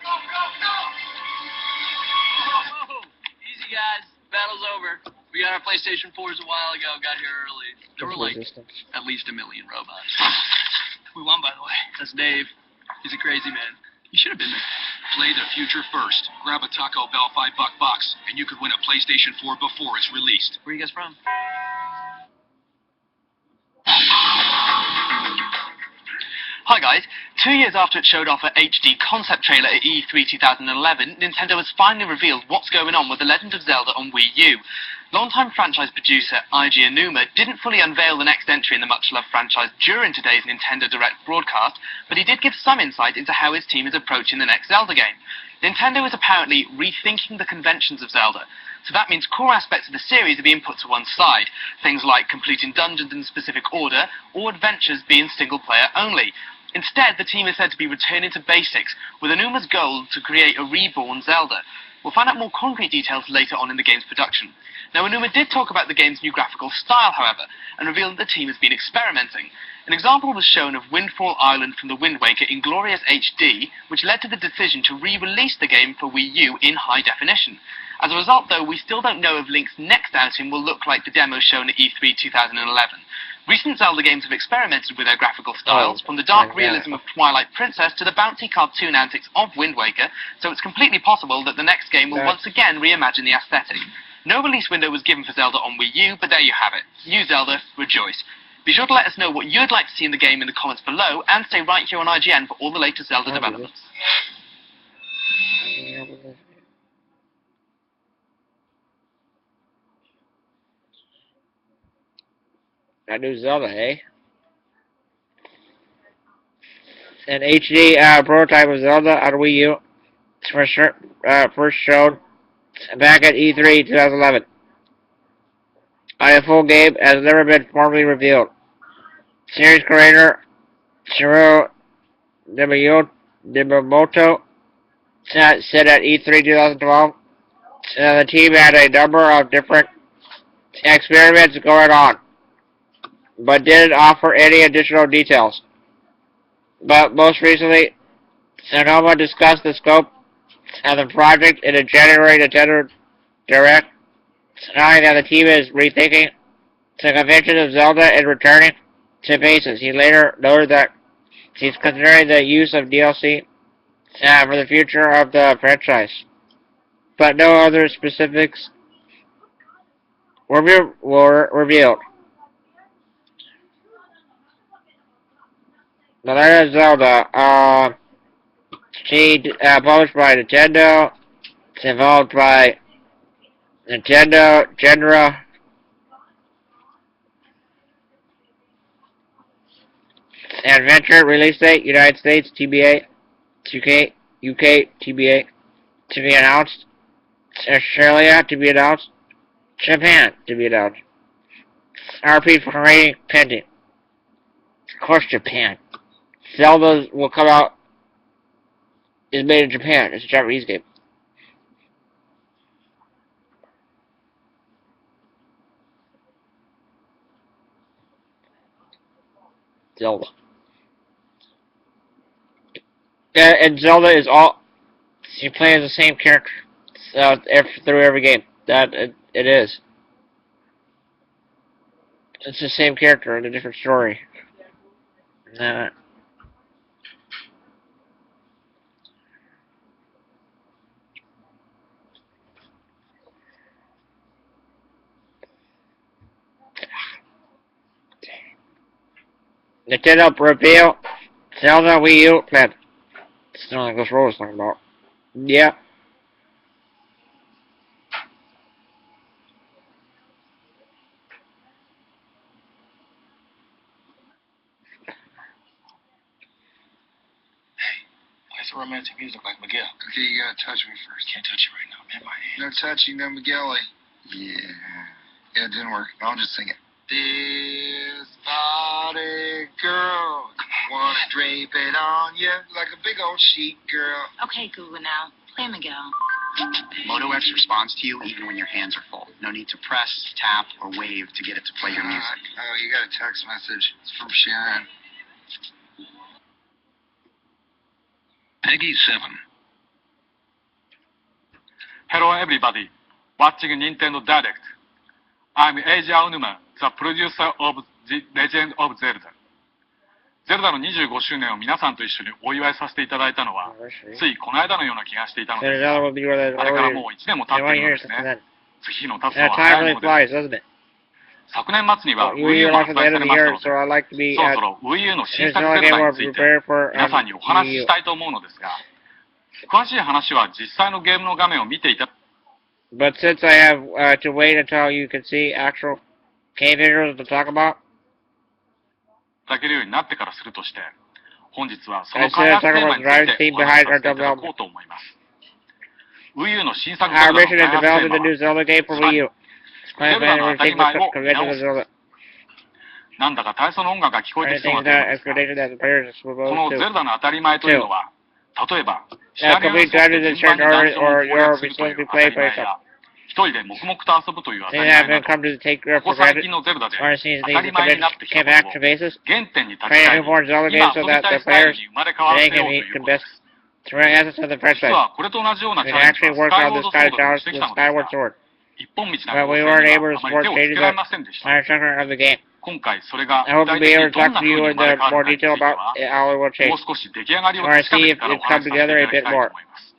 Whoa! Easy, guys. Battle's over. We got our PlayStation 4s a while ago. Got here early. There were like at least 1 million robots. We won, by the way. That's Dave. He's a crazy man. You should have been there. Play the future first. Grab a Taco Bell $5 box, and you could win a PlayStation 4 before it's released. Where are you guys from? Hi guys, 2 years after it showed off an HD concept trailer at E3 2011, Nintendo has finally revealed what's going on with The Legend of Zelda on Wii U. Longtime franchise producer Eiji Aonuma didn't fully unveil the next entry in the much-loved franchise during today's Nintendo Direct broadcast, but he did give some insight into how his team is approaching the next Zelda game. Nintendo is apparently rethinking the conventions of Zelda, so that means core aspects of the series are being put to one side, things like completing dungeons in specific order, or adventures being single-player only. Instead, the team is said to be returning to basics, with Anuma's goal to create a reborn Zelda. We'll find out more concrete details later on in the game's production. Now, Aonuma did talk about the game's new graphical style, however, and revealed that the team has been experimenting. An example was shown of Windfall Island from the Wind Waker in glorious HD, which led to the decision to re-release the game for Wii U in high definition. As a result, though, we still don't know if Link's next outing will look like the demo shown at E3 2011. Recent Zelda games have experimented with their graphical styles, from the dark realism of Twilight Princess to the bouncy cartoon antics of Wind Waker, so it's completely possible that the next game will once again reimagine the aesthetic. No release window was given for Zelda on Wii U, but there you have it. New Zelda, rejoice. Be sure to let us know what you'd like to see in the game in the comments below, and stay right here on IGN for all the latest Zelda developments. That new Zelda, eh? An HD prototype of Zelda on Wii U first shown back at E3 2011. A full game has never been formally revealed. Series creator Shirow Miyamoto said at E3 2012 the team had a number of different experiments going on, but didn't offer any additional details. But most recently, Sonoma discussed the scope of the project in a January Nintendo Direct, knowing that the team is rethinking the convention of Zelda and returning to basics. He later noted that he's considering the use of DLC for the future of the franchise, but no other specifics were revealed. The Legend of Zelda, published by Nintendo, it's involved by Nintendo, Genera, Adventure, release date, United States, TBA, UK, TBA, to be announced, Australia, to be announced, Japan, to be announced, RP for rating, pending. Of course, Japan. Zelda will come out, is made in Japan. It's a Japanese game. Zelda. And Zelda is all, you play as the same character through every game. That it is. It's the same character in a different story. Nah. Nintendo reveal Zelda Wii U. Man, it's not like this role was talking about. Yeah. Play some romantic music like Miguel. Okay, you gotta touch me first. Can't touch you right now. I'm in my hand. No touching, no Miguel. Yeah. Yeah, it didn't work. I'll just sing it. This body, girl, wanna drape it on you like a big old sheet, girl. Okay, Google now. Play Miguel. Moto X responds to you even when your hands are full. No need to press, tap, or wave to get it to play your music. Oh, you got a text message. It's from Sharon. Peggy 7. Hello everybody, watching Nintendo Direct. I'm Eiji Aonuma, the producer of The Legend of Zelda. ゼルダの25周年を皆さんと一緒にお祝いさせていただいたのは、ついこの間のような気がしていたのですが、あれからもう1年も経っているのですね。次の経つのは早いものです。昨年末には Wii U も発売されましたので、そろそろ Wii U の新作ゼルダについて皆さんにお話ししたいと思うのですが、詳しい話は実際のゲームの画面を見ていた。But since I have to wait until you can see actual game visuals to talk about, だけるようになってからするとして、本日はその開発テーマについてお話しさせていただこうと思います。Wii U の新作ゼルダの開発テーマは、ゼルダの当たり前を見直す。なんだか体操の音楽が聞こえてきそうなテーマですが、このゼルダの当たり前というのは、例えば、シナリオの設定順番にダンジョンを攻略するという当たり前や、一人で黙々と遊ぶという当たり前など、ここ最近のゼルダで当たり前になってきたことを原点に立ち返り、今遊びたいスタイルに生まれ変わらせようということです。実はこれと同じようなチャレンジはスカイウォードソードでもしてきたのですが、一本道な構成にはあまり手をつけられませんでした。今回それが具体的にどんな風に生まれ変わるかについては、もう少し出来上がりを確かめてからお話しさせていただきたいと思います。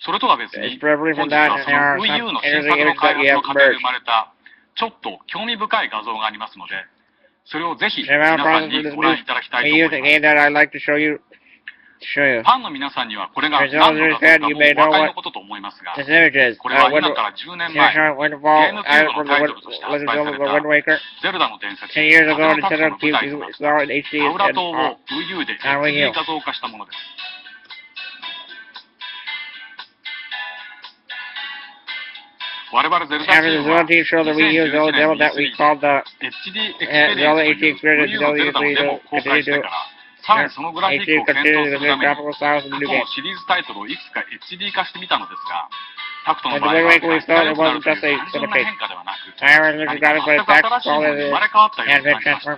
それとは別に、本日はその Wii U の新作の開発の過程で生まれた、ちょっと興味深い画像がありますので、それをぜひ皆さんにご覧いただきたいと思います。ファンの皆さんにはこれが何の画像かもうお分かりのことと思いますが、これは今から10年前、ゲームキューブのタイトルとして発売された、ゼルダの伝説、風のタクトの舞台となったアウラ島を Wii U で HD 画像化したものです。我々ゼルダチームは2011年に HD エクスペリエンスという Wii U のゼルダのデモを公開してから、さらにそのグラフィックを検討するために、過去のシリーズタイトルをいくつか HD 化してみたのですが、タクトの場合は使いやすくなるという単純な変化ではなく、何か全く新しいものに生まれ変わったように感じました。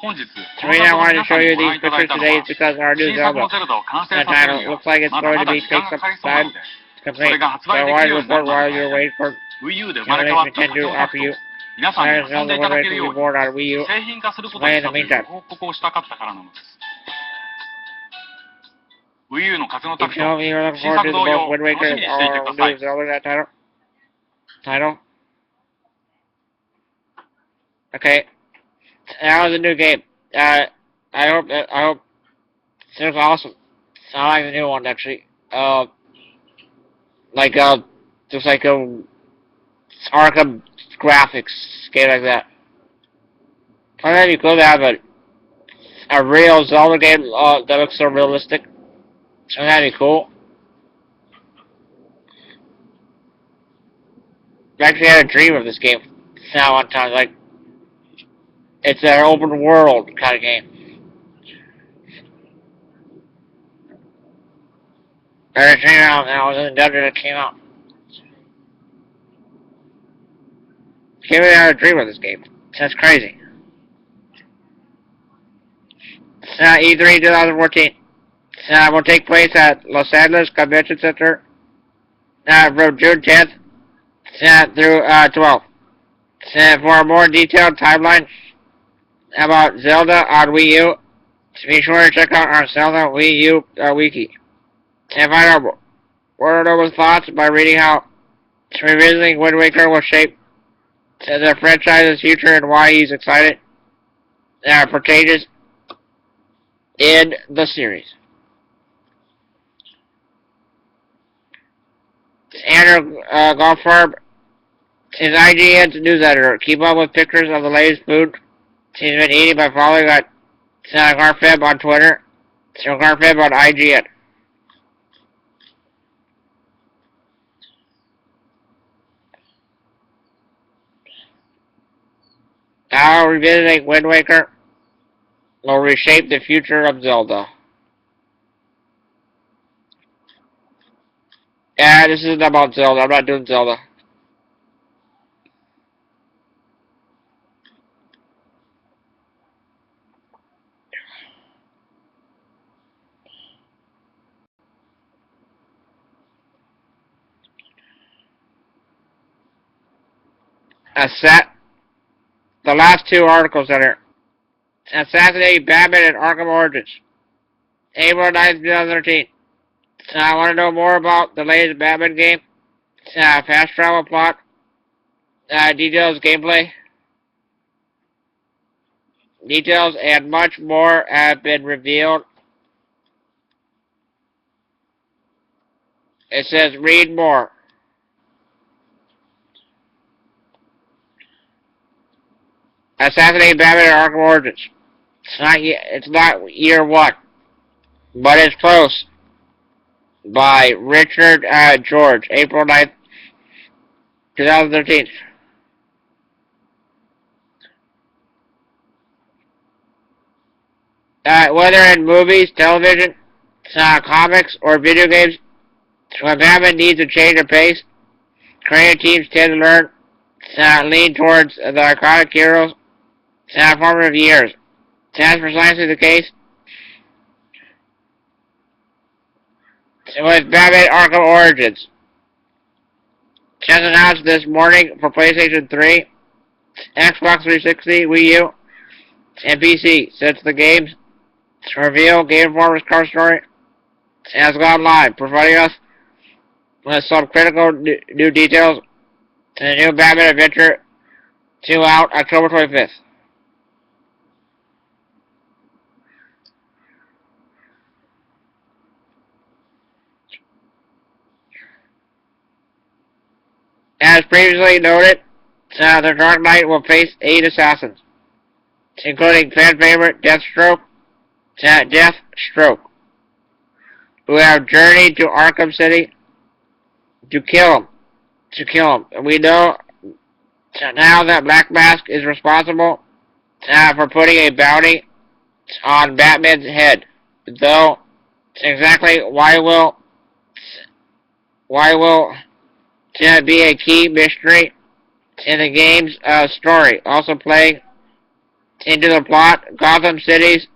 本日、この画像を皆さんにご覧いただいたのは、新作のゼルダを完成させるには、まだまだ時間がかかりそうなので、それが発売できるようになるまでの間、Wii U で生まれ変わった過程を皆さんに遊んでいただけるように、製品化することにしたという報告をしたかったからなのです。Wii U の風のタクト、新作同様、楽しみにしていてください。Okay, that was a new game. I hope it was awesome. I like the new one actually. Just like Arkham graphics, game like that. I think it'd be cool to have a real Zelda game that looks so realistic. So that'd be cool. I actually had a dream of this game. Now one time, like, it's an open world kind of game. I had a dream out, and I was in the dungeon that came out. Can't really have a dream of this game. That's crazy. It's not E3 2014. Will take place at Los Angeles Convention Center from June 10th through 12th. For a more detailed timeline about Zelda on Wii U, be sure to check out our Zelda Wii U wiki. And find out Warner's thoughts by reading how revisiting Wind Waker will shape the franchise's future and why he's excited for changes in the series. Andrew Goldfarb is IGN's news editor. Keep up with pictures of the latest food he's been eating by following Garfib on Twitter. So Garfib on IGN. How revisiting Wind Waker will reshape the future of Zelda. Yeah, this isn't about Zelda. I'm not doing Zelda. The last two articles that are Assassinating Batman and Arkham Origins. April 9th, 2013. I want to know more about the latest Batman game. Fast travel plot. Details, gameplay. Details and much more have been revealed. It says read more. Assassinating Batman and Arkham Origins. It's not year one, but it's close. By Richard George, April 9th, 2013. Whether in movies, television, comics, or video games, when Batman needs to change of pace, creative teams tend to lean towards the iconic heroes formative years. That's precisely the case with Batman Arkham Origins. Just announced this morning for PlayStation 3, Xbox 360, Wii U, and PC. Since the game's reveal, Game Informer's cover story has gone live, providing us with some critical new details to the new Batman Adventure 2 out October 25th. As previously noted, the Dark Knight will face 8 assassins, including fan favorite Deathstroke, who have journeyed to Arkham City to kill him. We know now that Black Mask is responsible for putting a bounty on Batman's head, though exactly why will be a key mystery in the game's story. Also playing into the plot, Gotham City's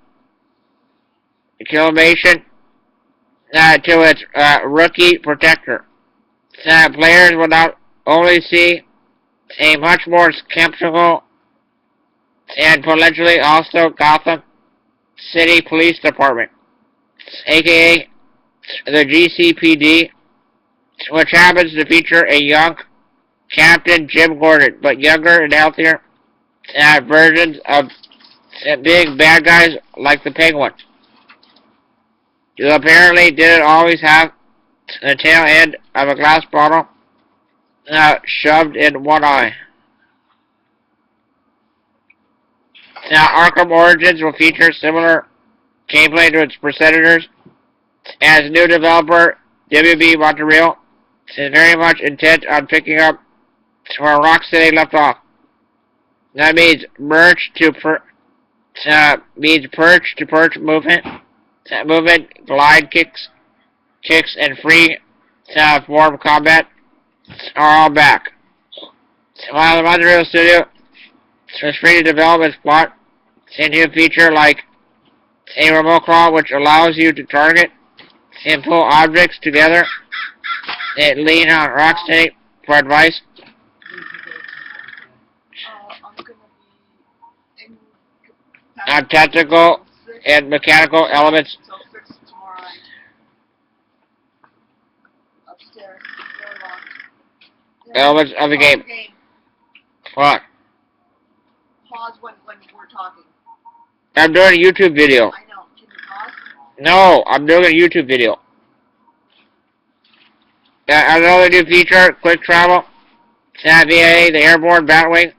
acclamation to its rookie protector. Players will not only see a much more skeptical and potentially also Gotham City Police Department, aka the GCPD, which happens to feature a young Captain Jim Gordon, but younger and healthier versions of big bad guys like the Penguin, who apparently didn't always have the tail end of a glass bottle shoved in one eye. Now, Arkham Origins will feature similar gameplay to its predecessors, as new developer WB Montréal is very much intent on picking up where Rocksteady left off. That means perch to perch movement, glide kicks, and free form combat are all back. While the Montreal studio was free to develop its plot, a new feature like a remote crawl which allows you to target and pull objects together It leaned on Rocksteady for advice. I'm gonna be in On technical and mechanical elements. So fix it tomorrow night. Upstairs. Door locked. Elements of the game. What? Pause when we're talking. I'm doing a YouTube video. I know. Can you pause? No, I'm doing a YouTube video. Another new feature, quick travel. via the airborne Batwing,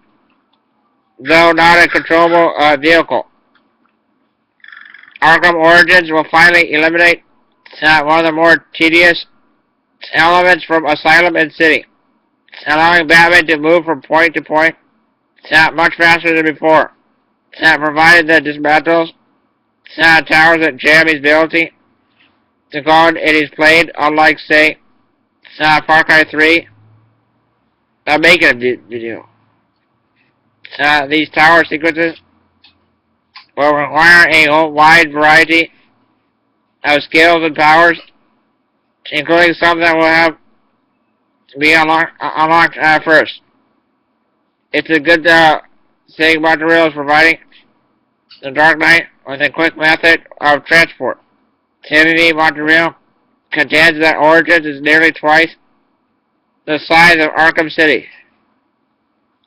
though not a controllable vehicle. Arkham Origins will finally eliminate one of the more tedious elements from Asylum and City, allowing Batman to move from point to point much faster than before, provided that dismantles towers that jam his ability to go on in his plane, unlike, say, Far Cry 3. I'm making a video. These tower sequences will require a wide variety of skills and powers, including some that will have to be unlocked first. It's a good thing Montreal is providing the Dark Knight with a quick method of transport. WB Montreal contends that Origins is nearly twice the size of Arkham City,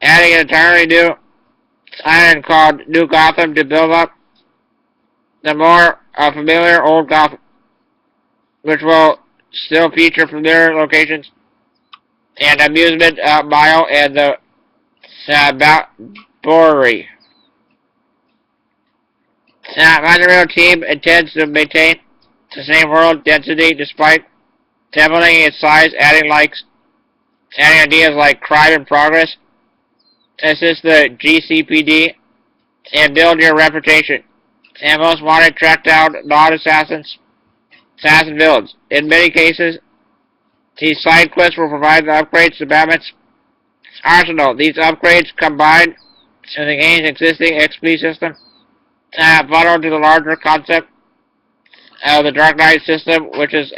adding an entirely new island called New Gotham to build up the more familiar Old Gotham, which will still feature familiar locations and amusement mile and the brewery. Montreal team intends to maintain the same world density despite doubling its size, adding ideas like crime and progress, assist the GCPD, and build your reputation. And most wanted track down assassin villains. In many cases, these side quests will provide the upgrades to Batman's arsenal. These upgrades combined with the game's existing XP system funneled to the larger concept of the Dark Knight system, which is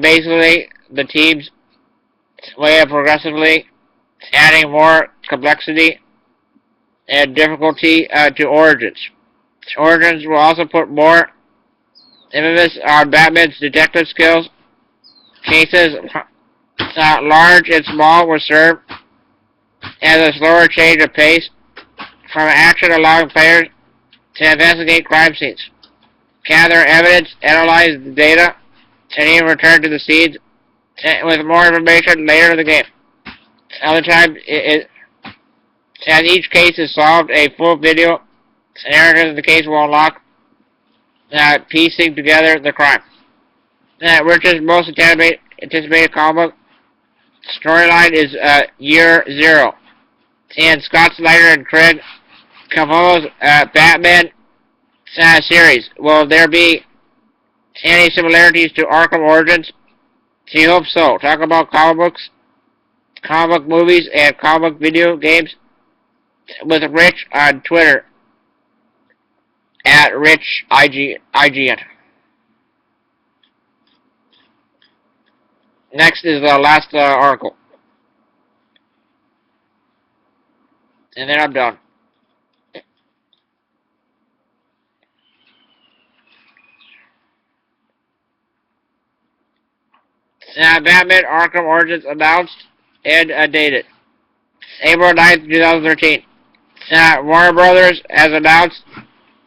basically the team's way of progressively adding more complexity and difficulty to Origins. Origins will also put more emphasis on Batman's detective skills. Cases large and small will serve as a slower change of pace from action, allowing players to investigate crime scenes, gather evidence, analyze the data, and even return to the scenes with more information later in the game. Other times, as each case is solved, a full video narrative of the case will unlock piecing together the crime. Richard's most anticipated comic book storyline is Year Zero, and Scott Snyder and Craig Cavallo's Batman series. Will there be any similarities to Arkham Origins? He hopes so. Talk about comic books, comic book movies, and comic book video games with Rich on Twitter at RichIGN. Next is the last article, and then I'm done. Batman Arkham Origins announced and dated April 9th, 2013. Warner Brothers has announced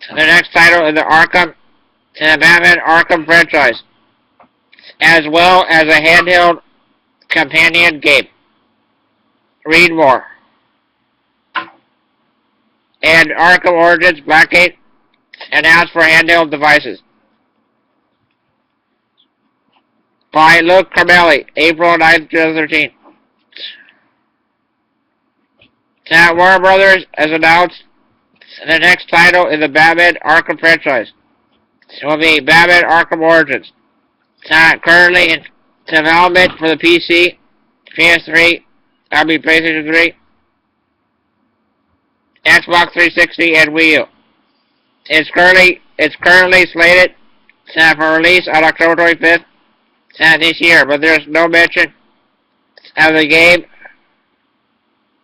the next title in the Arkham Batman Arkham franchise, as well as a handheld companion game. Read more. And Arkham Origins Blackgate announced for handheld devices. By Luke Carmelli, April 9th, 2013. Warner Brothers has announced the next title in the Batman Arkham franchise. It will be Batman Arkham Origins. Currently in development for the PC, PS3, PlayStation 3, Xbox 360, and Wii U. It's currently slated for release on October 25th, this year, but there's no mention of the game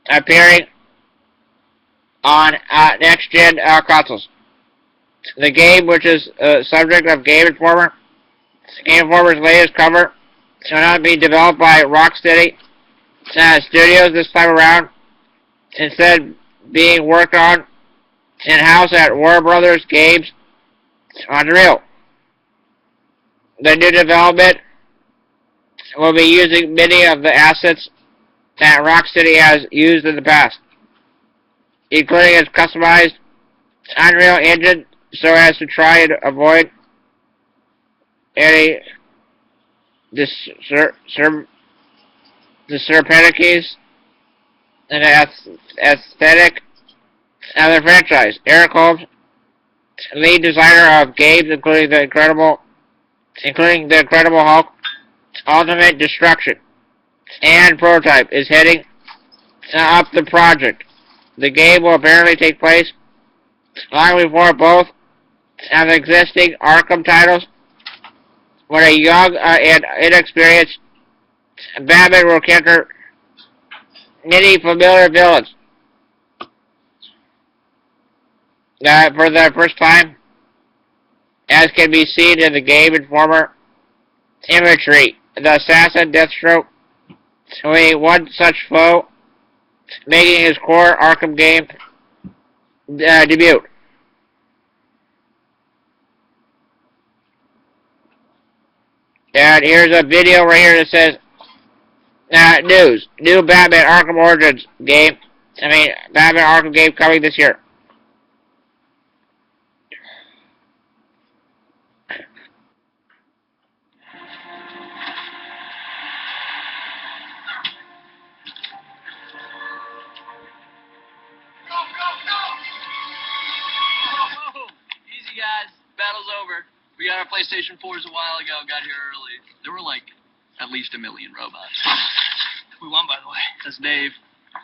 appearing on next-gen consoles. The game, which is subject of Game Informer's latest cover, will not be developed by Rocksteady Studios this time around, instead being worked on in-house at Warner Brothers Games Montréal. The new development will be using many of the assets that Rocksteady has used in the past, including its customized Unreal Engine, so as to try and avoid any discrepancies in the aesthetic of the franchise. Eric Holmes, lead designer of games including the Incredible Hulk, Ultimate Destruction, and Prototype, is heading up the project. The game will apparently take place long before both of the existing Arkham titles, when a young and inexperienced Batman will encounter many familiar villains for the first time, as can be seen in the Game Informer imagery. The assassin Deathstroke will be one such foe, making his core Arkham game debut. And here's a video right here that says, news, new Batman Arkham Origins game, Batman Arkham game coming this year. Whoa! Easy, guys. Battle's over. We got our PlayStation 4s a while ago, got here early. There were like at least 1 million robots. We won, by the way. That's Dave.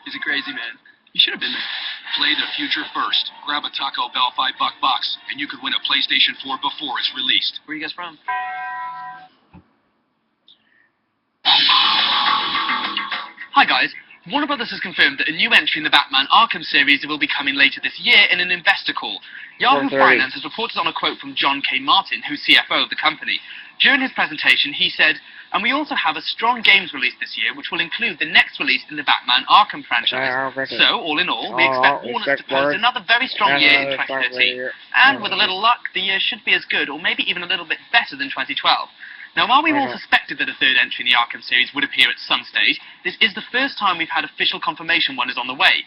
He's a crazy man. You should have been there. Play the future first. Grab a Taco Bell $5 box, and you could win a PlayStation 4 before it's released. Where are you guys from? Hi guys, Warner Brothers has confirmed that a new entry in the Batman Arkham series will be coming later this year in an investor call. Yahoo Finance has reported on a quote from John K. Martin, who's CFO of the company. During his presentation, he said, "And we also have a strong games release this year, which will include the next release in the Batman Arkham franchise. So, all in all, we expect Warner to post another very strong year in 2013. And with a little luck, the year should be as good, or maybe even a little bit better than 2012. Now, while we've all suspected that a third entry in the Arkham series would appear at some stage, this is the first time we've had official confirmation one is on the way.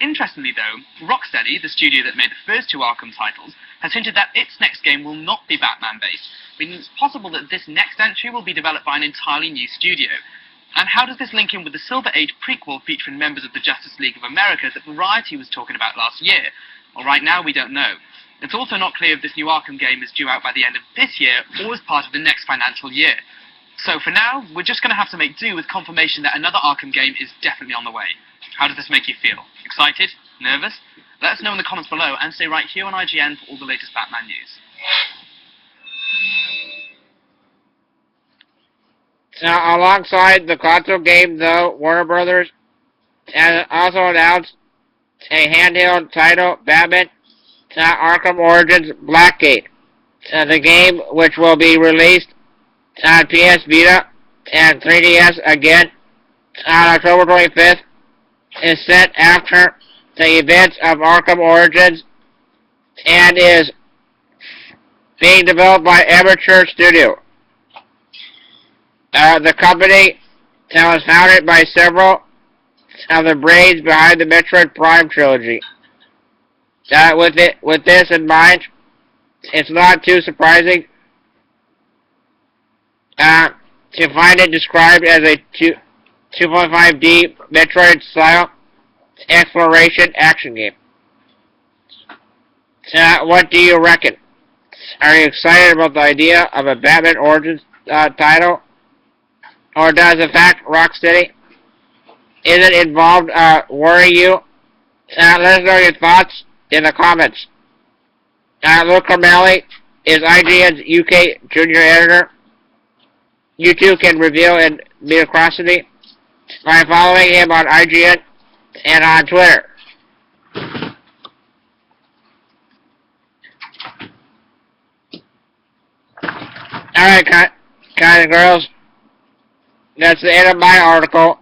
Interestingly, though, Rocksteady, the studio that made the first two Arkham titles, has hinted that its next game will not be Batman-based, meaning it's possible that this next entry will be developed by an entirely new studio. And how does this link in with the Silver Age prequel featuring members of the Justice League of America that Variety was talking about last year? Well, right now, we don't know. It's also not clear if this new Arkham game is due out by the end of this year or as part of the next financial year. So for now, we're just going to have to make do with confirmation that another Arkham game is definitely on the way. How does this make you feel? Excited? Nervous? Let us know in the comments below and stay right here on IGN for all the latest Batman news. Now, alongside the console game, though, Warner Brothers has also announced a handheld title, Batman Arkham Origins Blackgate. The game, which will be released on PS Vita and 3DS again on October 25th, is set after the events of Arkham Origins and is being developed by Amateur Studio. The company that was founded by several of the brains behind the Metroid Prime trilogy. With this in mind, it's not too surprising to find it described as a 2.5D Metroid-style exploration action game. What do you reckon? Are you excited about the idea of a Batman Origins title? Or does the fact Rocksteady isn't involved worry you? Let us know your thoughts in the comments. Luke Carmelli is IGN's UK junior editor. you too can reveal in mediocrity by following him on IGN and on Twitter. Alright, guys and girls. That's the end of my article.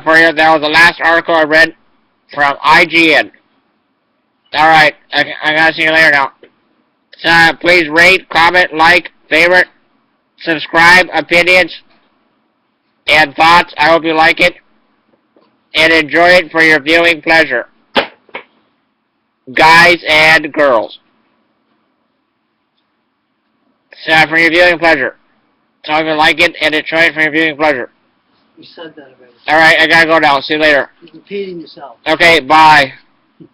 For you, that was the last article I read from IGN. Alright, I gotta see you later now. Please rate, comment, like, favorite, subscribe, opinions, and thoughts. I hope you like it. And enjoy it for your viewing pleasure. Guys and girls. For your viewing pleasure. So if you like it and enjoy it for your viewing pleasure. You said that already. Alright, I gotta go now. See you later. You're repeating yourself. Okay, bye.